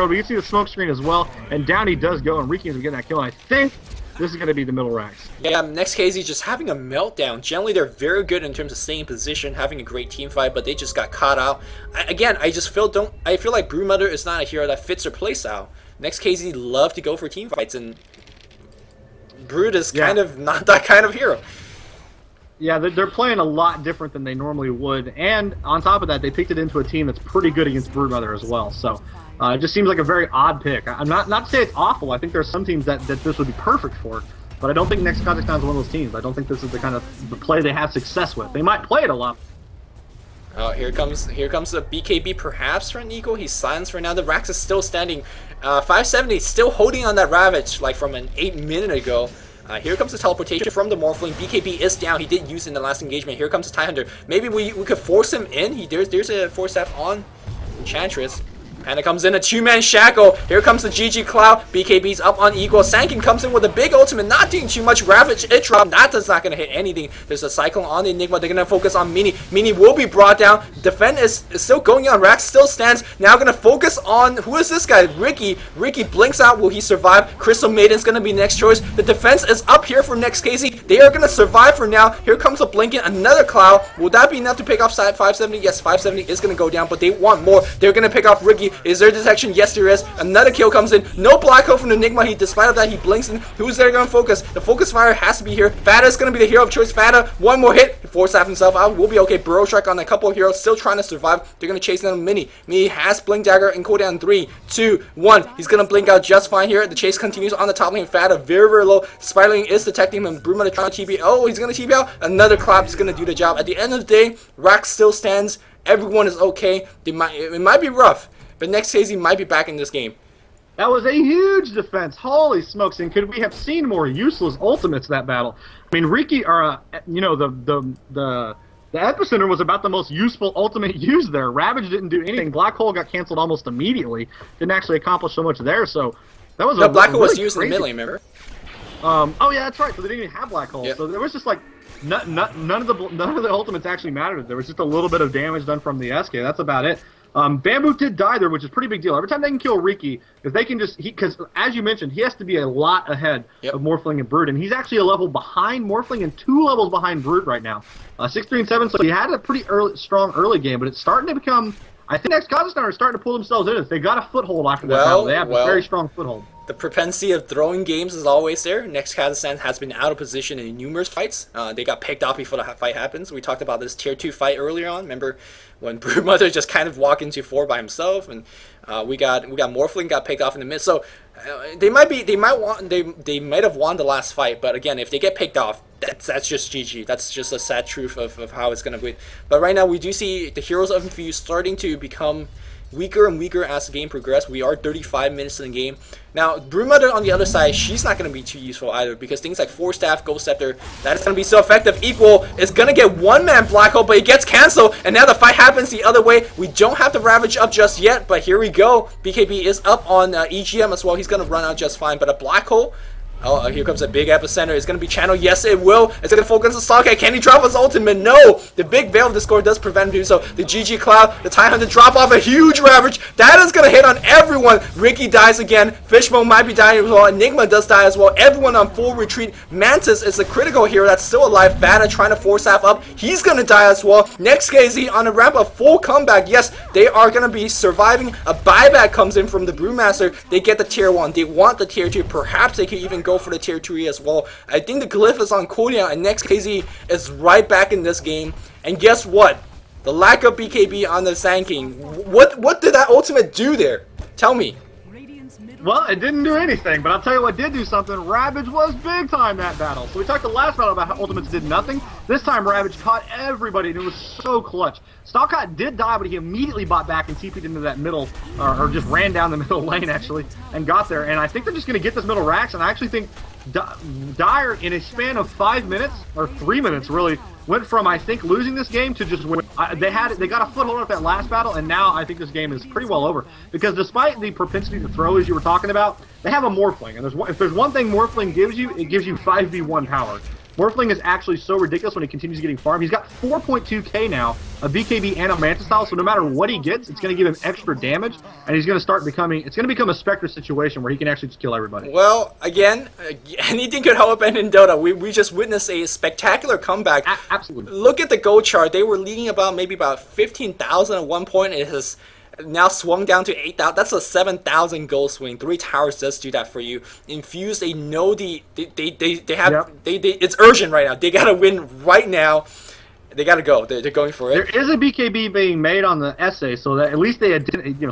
But you see the smoke screen as well, and down he does go, and Riki is getting that kill. And I think this is going to be the middle racks. Yeah, Next.KZ just having a meltdown. Generally, they're very good in terms of staying in position, having a great team fight, but they just got caught out. I feel like Broodmother is not a hero that fits their playstyle. Next.KZ love to go for team fights, and Brood is kind of not that kind of hero. Yeah, they're playing a lot different than they normally would, and on top of that, they picked it into a team that's pretty good against Broodmother as well. So it just seems like a very odd pick. I'm not to say it's awful. I think there are some teams that this would be perfect for, but I don't think Next Kazakhstan is one of those teams. I don't think this is the kind of the play they have success with. They might play it a lot. Oh, here comes the BKB perhaps for an equal. He's silenced for now. The Rax is still standing. 570 still holding on that Ravage like from an 8 minute ago. Here comes the teleportation from the Morphling. BKB is down. He did use it in the last engagement. Here comes the Tidehunter. Maybe we could force him in. There's a force staff on Enchantress. And it comes in a two-man shackle. Here comes the GG Cloud. BKB's up on equal. Sankin comes in with a big ultimate, not doing too much. Ravage it drop. That is not going to hit anything. There's a Cyclone on the Enigma. They're going to focus on Mini. Mini will be brought down. Defend is still going on. Rax still stands. Now going to focus on, who is this guy? Riki. Riki blinks out. Will he survive? Crystal Maiden's going to be next choice. The defense is up here for Next.KZ. They are going to survive for now. Here comes a Blinking. Another Cloud. Will that be enough to pick off side 570? Yes, 570 is going to go down, but they want more. They're going to pick off Riki. Is there detection? Yes, there is. Another kill comes in. No black hole from the Enigma. Despite of that, he blinks in. Who's there going to focus? The focus fire has to be here. Fata is going to be the hero of choice. Fata, one more hit. Force half himself out. Will be okay. Burrow Strike on a couple of heroes. Still trying to survive. They're going to chase down Mini. Mini has Blink Dagger and cooldown 3, 2, 1. He's going to blink out just fine here. The chase continues on the top lane. Fata very, very low. Spiraling is detecting him. Broodmother trying to TP. Oh, he's going to TP out. Another clap is going to do the job. At the end of the day, Rax still stands. Everyone is okay. It might be rough, but Next.KZ might be back in this game. That was a huge defense. Holy smokes! And could we have seen more useless ultimates that battle? I mean, Riki, the Epicenter was about the most useful ultimate used there. Ravage didn't do anything. Black Hole got canceled almost immediately. Didn't actually accomplish so much there. So that was Black Hole was used crazy. in the middle, remember? Oh yeah, that's right. So they didn't even have Black Hole. Yep. So there was just like none of the ultimates actually mattered. There was just a little bit of damage done from the SK. That's about it. Bamboo did die there, which is a pretty big deal. Every time they can kill Riki, if they can just, because as you mentioned, he has to be a lot ahead of Morphling and Brood, and he's actually a level behind Morphling and 2 levels behind Brood right now. 6, 3, and 7, so he had a pretty strong early game, but it's starting to become, I think Next Kazakhstan are starting to pull themselves in. They got a foothold after that battle. They have a very strong foothold. The propensity of throwing games is always there. Next Kazakhstan has been out of position in numerous fights. They got picked off before the fight happens. We talked about this tier 2 fight earlier on. Remember when Broodmother just kind of walked into 4 by himself, and we got Morphling got picked off in the mid. So they might have won the last fight, but again, if they get picked off, that's just GG. That's just a sad truth of how it's gonna be. But right now we do see the heroes of Infused starting to become weaker and weaker as the game progresses. We are 35 minutes in the game. Now, Broodmother on the other side, she's not going to be too useful either, because things like Force Staff, Ghost Scepter, that is going to be so effective. Equal is going to get one-man Black Hole, but it gets canceled, and now the fight happens the other way. We don't have the Ravage up just yet, but here we go. BKB is up on EGM as well. He's going to run out just fine, but a Black Hole... Oh, here comes a big epicenter. It's going to be channeled. Yes, it will. It's going to focus on Stalkcat. Can he drop his ultimate? No. The big Veil of Discord does prevent him doing so. The GG Cloud, the Tidehunter drop off a huge Ravage. That is going to hit on everyone. Riki dies again. Fishbone might be dying as well. Enigma does die as well. Everyone on full retreat. Mantis is the critical hero that's still alive. Fata trying to force half up. He's going to die as well. Next.KZ on a ramp of full comeback. Yes, they are going to be surviving. A buyback comes in from the Brewmaster. They get the tier 1. They want the tier 2. Perhaps they could even go for the tier 3 as well. I think the glyph is on cooldown, and Next.KZ is right back in this game. And guess what? The lack of BKB on the Sand King. What did that ultimate do there? Tell me. Well, it didn't do anything, but I'll tell you what did do something. Ravage was big time that battle. So we talked the last battle about how Ultimates did nothing. This time Ravage caught everybody, and it was so clutch. Stalkat did die, but he immediately bought back and TP'd into that middle, or just ran down the middle lane, actually, and got there. And I think they're just going to get this middle racks, and I actually think Dire, in a span of 5 minutes, or 3 minutes, really, went from, I think, losing this game to just win. They got a foothold at that last battle, and now I think this game is pretty well over. Because despite the propensity to throw, as you were talking about, they have a Morphling. And if there's one thing Morphling gives you, it gives you 5v1 power. Morphling is actually so ridiculous when he continues getting farmed. He's got 4.2k now, a BKB and a Mantis style, so no matter what he gets, it's going to give him extra damage, and he's going to start becoming, it's going to become a Spectre situation where he can actually just kill everybody. Well, again, anything could happen in Dota. We just witnessed a spectacular comeback. Absolutely. Look at the gold chart. They were leading maybe about 15,000 at one point. It has now swung down to 8,000. That's a 7,000 goal swing. 3 towers does do that for you. Infused, they know it's urgent right now. They gotta win right now. They gotta go. They're going for it. There is a BKB being made on the essay, so that at least they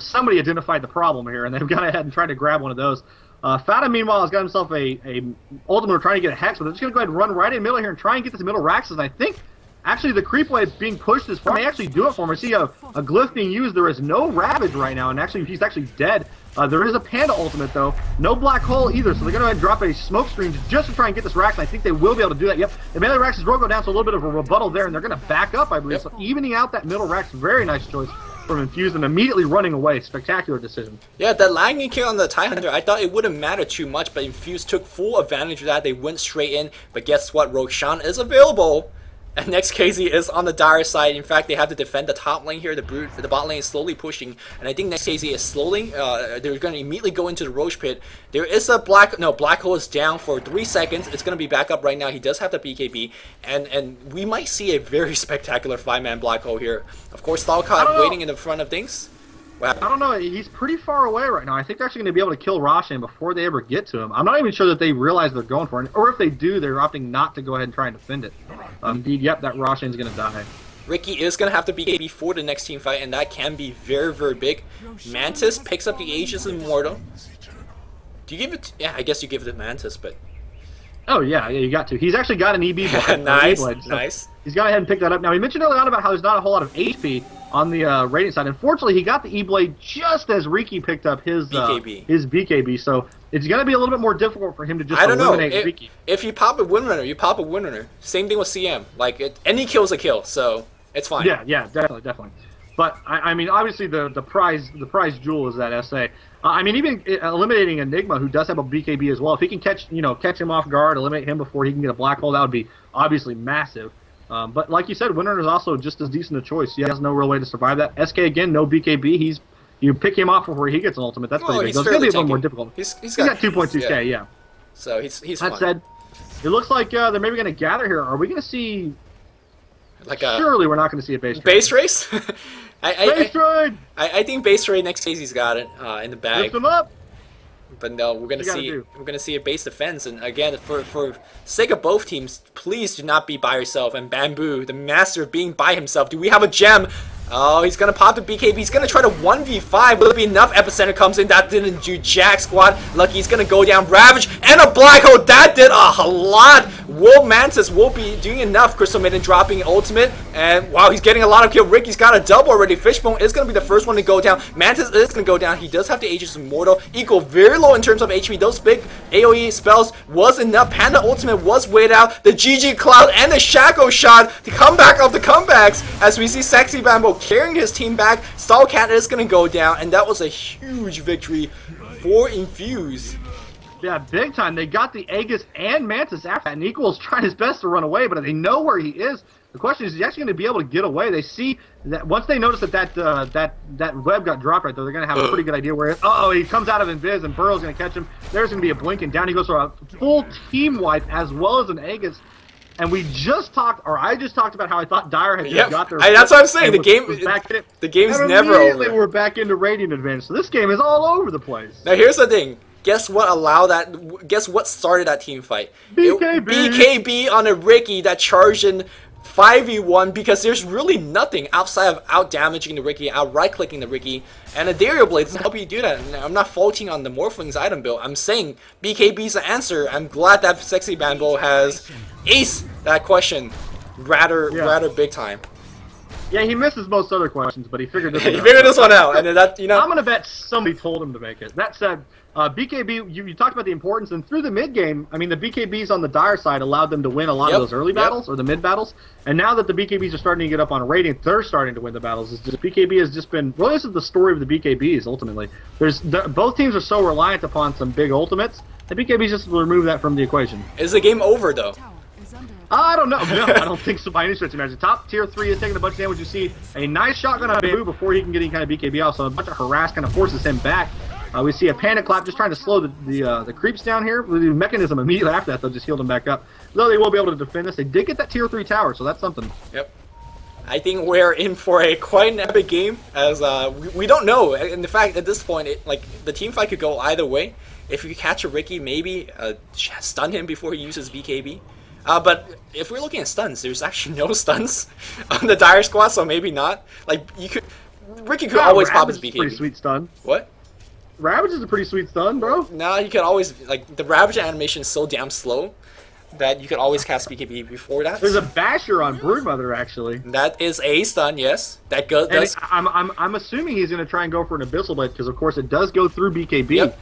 somebody identified the problem here, and they've gone ahead and tried to grab one of those. Fata, meanwhile, has got himself a ultimate trying to get a hex, but they're just gonna go ahead and run right in the middle here and try and get this middle racks. And I think actually the creep wave being pushed as far. They actually do it for him. I see a glyph being used. There is no Ravage right now, and actually he's actually dead. There is a Panda ultimate though. No black hole either, so they're going to drop a smoke screen just to try and get this Rax, and I think they will be able to do that. Yep, the melee Rax's roll go down, so a little bit of a rebuttal there, and they're going to back up, I believe. Yep. So evening out that middle Rax, very nice choice from Infused, and immediately running away. Spectacular decision. Yeah, that lagging kill on the TIE Hunter, I thought it wouldn't matter too much, but Infused took full advantage of that. They went straight in, but guess what? Roshan is available. And Next.KZ is on the Dire side. In fact, they have to defend the top lane here. The bot lane is slowly pushing, and I think Next.KZ is slowly. They're going to immediately go into the Roche pit. There is a black hole is down for 3 seconds. It's going to be back up right now. He does have the BKB, and we might see a very spectacular 5-man black hole here. Of course, Stalkat waiting in the front of things. I don't know. He's pretty far away right now. I think they're actually going to be able to kill Roshan before they ever get to him. I'm not even sure that they realize they're going for it. Or if they do, they're opting not to go ahead and try and defend it. Indeed, yep, that Roshan's going to die. Ricky is going to have to be BKB for the next team fight, and that can be very, very big. Mantis picks up the Aegis Immortal. Do you give it? Yeah, I guess you give it to Mantis, but... Oh, yeah, you got to. He's actually got an EB blade. Nice, so nice. He's gone ahead and picked that up. Now, he mentioned earlier on about how there's not a whole lot of HP on the Radiant side. Unfortunately, he got the E-Blade just as Riki picked up his BKB. So it's going to be a little bit more difficult for him to just eliminate Riki. If you pop a Windrunner, you pop a Windrunner. Same thing with CM. Like, any kill is a kill, so it's fine. Yeah, definitely. But, I mean, obviously the prize jewel is that SA. I mean, even eliminating Enigma, who does have a BKB as well, if he can catch him off guard, eliminate him before he can get a black hole, that would be obviously massive. But like you said, Windrunner is also just as decent a choice. He has no real way to survive that. SK, again, no BKB. You pick him off before he gets an ultimate. That's pretty big. It's going to be a little more difficult. He's got 2.2k, yeah. So he's That said, it looks like they're maybe going to gather here. Are we going to see... Surely we're not going to see a base race. Base race? Base trade! I think base trade Next.KZ's got it in the bag. Lift him up! But no, we're gonna see a base defense, and again, for sake of both teams, please do not be by yourself. And Bamboo, the master of being by himself. Do we have a gem? Oh, he's gonna pop the BKB. He's gonna try to 1v5. Will it be enough? Epicenter comes in. That didn't do jack squad. Lucky he's gonna go down. Ravage and a black hole. That did a lot. Will Mantis will be doing enough. Crystal Maiden dropping ultimate. And wow, he's getting a lot of kill. Ricky's got a double already. Fishbone is gonna be the first one to go down. Mantis is gonna go down. He does have the Aegis Immortal. Equal very low in terms of HP. Those big AoE spells was enough. Panda ultimate was weighed out. The GG Cloud and the Shaco shot. The comeback of the comebacks as we see Sexy Bamboo carrying his team back. Stalkat is going to go down, and that was a huge victory for Infused. Yeah, big time. They got the Aegis and Mantis after that, and Equal's trying his best to run away, but they know where he is. The question is he actually going to be able to get away? They see that once they notice that web got dropped right there, they're going to have a pretty good idea where it is. Uh-oh, he comes out of Invis, and Burrow's going to catch him. There's going to be a blink, and down he goes for a full team wipe as well as an Aegis. And we just talked, or I just talked about how I thought Dire had just got their... That's what I'm saying. The game's never over. We're back into Radiant advantage. So this game is all over the place. Now here's the thing. Guess what started that team fight? BKB. BKB on a Ricky that charged in 5v1 because there's really nothing outside of out-damaging the Riki, out-right-clicking the Riki, and a Dario Blade doesn't help you do that. And I'm not faulting on the Morphling's item build. I'm saying BKB's the answer. I'm glad that Sexy Bambo has aced that question rather big time. Yeah, he misses most other questions, but he figured this one out. He figured this one out, and that, you know. I'm gonna bet somebody told him to make it. That said, BKB, you talked about the importance, and through the mid game, I mean, the BKBs on the Dire side allowed them to win a lot of those early battles or the mid battles, and now that the BKBs are starting to get up on a rating, they're starting to win the battles. It's just BKB has just been. Well, this is the story of the BKBs. Ultimately, both teams are so reliant upon some big ultimates. The BKBs just remove that from the equation. Is the game over though? I don't know. No, I don't think so by any stretch of the imagination. Top tier 3 is taking a bunch of damage. You see a nice shotgun on Bamboo before he can get any kind of BKB off, so a bunch of harass kind of forces him back. We see a panic clap just trying to slow the creeps down here. The mechanism immediately after that, they'll just heal them back up. Though they will be able to defend this. They did get that tier 3 tower, so that's something. Yep. I think we're in for quite an epic game, as we don't know. And the fact at this point, the team fight could go either way. If you catch a Riki, maybe stun him before he uses BKB. But if we're looking at stuns, there's actually no stuns on the Dire squad, so maybe not. Like, Riki could always pop his BKB. Pretty sweet stun. What? Ravage is a pretty sweet stun, bro. No, you could always, the Ravage animation is so damn slow that you could always cast BKB before that. There's a Basher on Broodmother, actually. That is a stun, yes. That does. I'm assuming he's going to try and go for an Abyssal Blade, because of course it does go through BKB. Yep.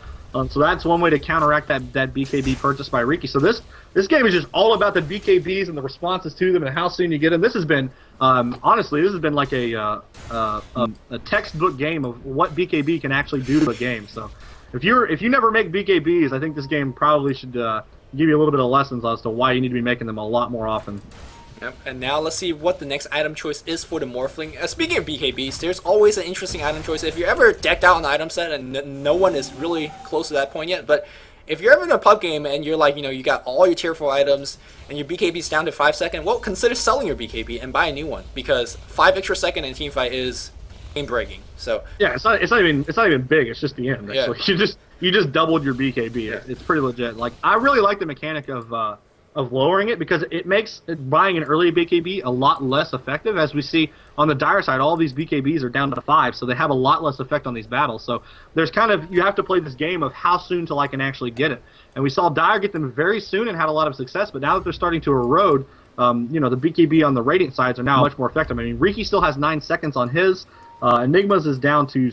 So that's one way to counteract that BKB purchase by Riki. So this game is just all about the BKBs and the responses to them and how soon you get them. This has been, honestly, this has been like a textbook game of what BKB can actually do to a game. So if you never make BKBs, I think this game probably should give you a little bit of lessons as to why you need to be making them a lot more often. Yep. And now let's see what the next item choice is for the Morphling. Speaking of BKBs, there's always an interesting item choice. If you're ever decked out on the item set, and no one is really close to that point yet, but if you're ever in a pub game and you're like, you got all your tier 4 items and your BKB's down to 5 seconds, well, consider selling your BKB and buy a new one, because 5 extra seconds in a team fight is game breaking. So yeah, it's not even big. It's just the end. Actually. Yeah. You just doubled your BKB. Yeah. It's pretty legit. Like, I really like the mechanic of lowering it, because it makes buying an early BKB a lot less effective. As we see on the Dire side, all these BKBs are down to 5, so they have a lot less effect on these battles. So there's you have to play this game of how soon till I can actually get it. And we saw Dire get them very soon and had a lot of success, but now that they're starting to erode, the BKB on the Radiant sides are now much more effective. I mean, Riki still has 9 seconds on his. Enigma's is down to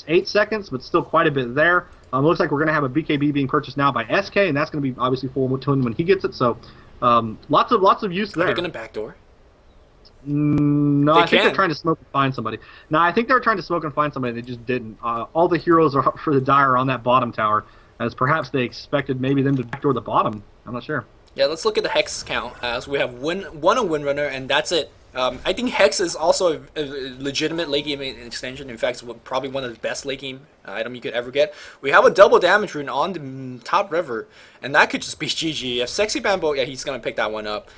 8 seconds, but still quite a bit there. Looks like we're going to have a BKB being purchased now by SK, and that's going to be obviously full to him when he gets it. So lots of use there. Are they going to backdoor? No, I think they're trying to smoke and find somebody. No, I think they were trying to smoke and find somebody. They just didn't. All the heroes for the Dire are on that bottom tower, as perhaps they expected maybe them to backdoor the bottom. I'm not sure. Yeah, let's look at the Hex count. So we have one on Windrunner, and that's it. I think Hex is also a legitimate late game extension. In fact, it's probably one of the best late game item you could ever get. We have a double damage rune on the top river, and that could just be GG. If Sexy Bambo, yeah, he's going to pick that one up.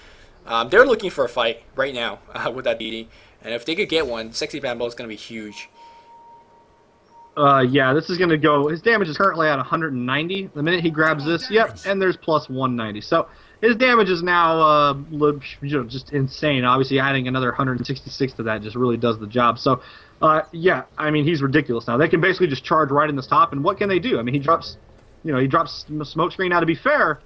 They're looking for a fight right now with that DD, and if they could get one, Sexy Bambo is going to be huge. Yeah, this is going to go. His damage is currently at 190. The minute he grabs this, yep, and there's plus 190. So his damage is now just insane. Obviously, adding another 166 to that just really does the job. So, yeah, I mean, he's ridiculous now. They can basically just charge right in this top, and what can they do? I mean, he drops smoke screen. Now, to be fair,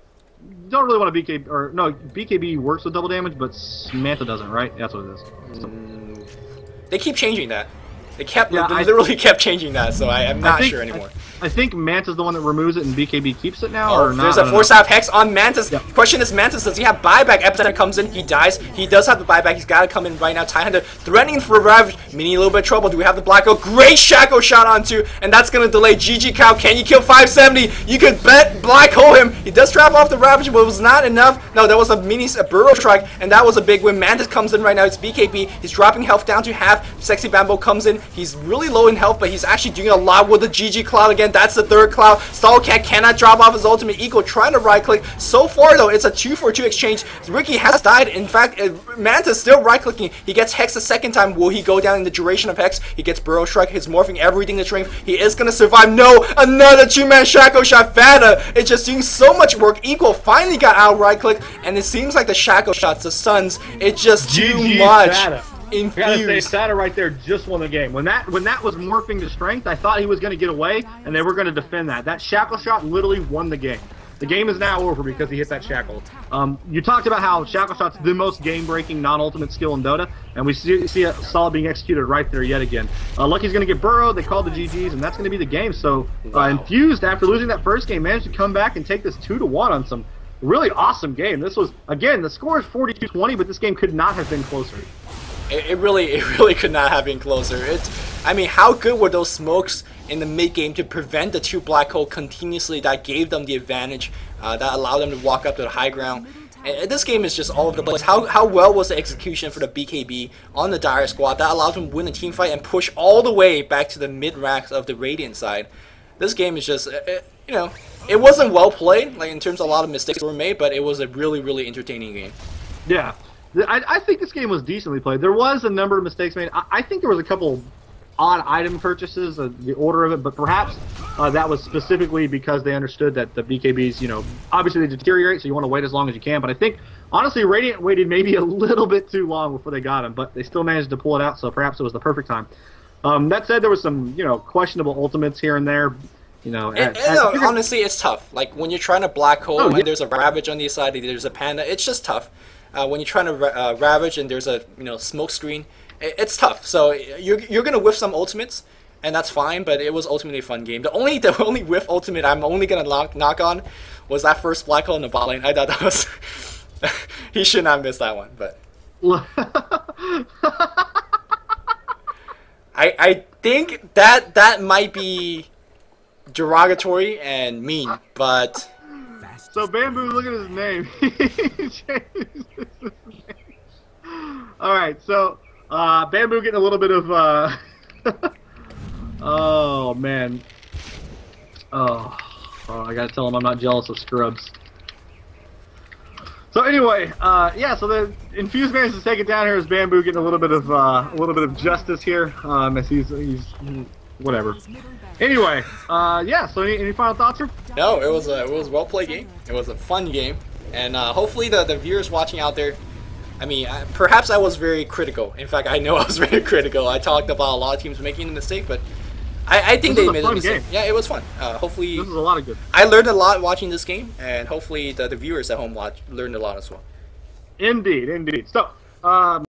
you don't really want to BKB, or no, BKB works with double damage, but Manta doesn't, right? That's what it is. So. They keep changing that. They literally kept changing that, so I'm not sure anymore. I think Manta's the one that removes it and BKB keeps it now, or not? There's a 4-staff Hex on Mantis. The question is, Mantis, does he have buyback? Epicenter comes in, he dies. He does have the buyback. He's got to come in right now. Tidehunter threatening for Ravage. Mini a little bit of trouble. Do we have the Black Oak? Great Shackle shot onto, and that's going to delay GG Cow. Can you kill 570? You could bet Black Hole him. He does trap off the Ravage, but it was not enough. No, that was a Burrow Strike, and that was a big win. Mantis comes in right now. It's BKB. He's dropping health down to half. Sexy Bambo comes in. He's really low in health, but he's actually doing a lot with the GG Cloud again. That's the third cloud. Stallcat cannot drop off his ultimate. Eco trying to right-click. So far, though, it's a 2-for-2 exchange. Ricky has died. In fact, Manta's still right-clicking. He gets Hex the second time. Will he go down in the duration of Hex? He gets Burrow Strike. He's morphing everything to strength. He is going to survive. No, another 2-man Shackle Shot. Vada, it's just doing so much work. Eco finally got out right-click, and it seems like the Shackle Shots, the Suns, it's just too much. Vada. Infused. I gotta say, Sada right there just won the game. When that was morphing to strength, I thought he was going to get away, and they were going to defend that. That Shackle Shot literally won the game. The game is now over because he hit that Shackle. You talked about how Shackle Shot's the most game-breaking non-ultimate skill in Dota, and we see it solid being executed right there yet again. Lucky's going to get burrowed. They called the GGs, and that's going to be the game. So Infused, after losing that first game, managed to come back and take this 2-1 on some really awesome game. This was, again, the score is 42-20, but this game could not have been closer. It really could not have been closer. I mean, how good were those smokes in the mid game to prevent the 2 black hole continuously that gave them the advantage, that allowed them to walk up to the high ground. And this game is just all over the place. How well was the execution for the BKB on the Dire squad that allowed them to win a team fight and push all the way back to the mid racks of the Radiant side? This game is just, you know, it wasn't well played, like in terms of a lot of mistakes were made, but it was a really entertaining game. Yeah. I think this game was decently played. There was a number of mistakes made. I think there was a couple odd item purchases, the order of it, but perhaps that was specifically because they understood that the BKBs, you know, obviously they deteriorate, so you want to wait as long as you can. But I think, honestly, Radiant waited maybe a little bit too long before they got him, but they still managed to pull it out, so perhaps it was the perfect time. That said, there was some, you know, questionable ultimates here and there. You know, honestly, it's tough. Like, when you're trying to black hole and there's a Ravage on the side, there's a Panda, it's just tough. When you're trying to Ravage and there's a, you know, smoke screen, it's tough. So you're gonna whiff some ultimates, and that's fine. But it was ultimately a fun game. The only whiff ultimate I'm only gonna knock on was that first black hole in the bot lane. I thought that was he should not miss that one. But I think that might be derogatory and mean, but. So Bamboo, look at his name. He changed his name. All right, so Bamboo getting a little bit of oh man. Oh, I gotta tell him I'm not jealous of scrubs. So anyway, yeah. So the Infused managed to take it down here as Bamboo getting a little bit of justice here. As he's whatever. Anyway, yeah. So any final thoughts here? No, it was a well played game. It was a fun game, and hopefully the viewers watching out there. I mean, perhaps I was very critical. In fact, I know I was very critical. I talked about a lot of teams making a mistake, but I think they made a mistake. Game. Yeah, it was fun. Hopefully, this was a lot of good. I learned a lot watching this game, and hopefully the viewers at home learned a lot as well. Indeed. So.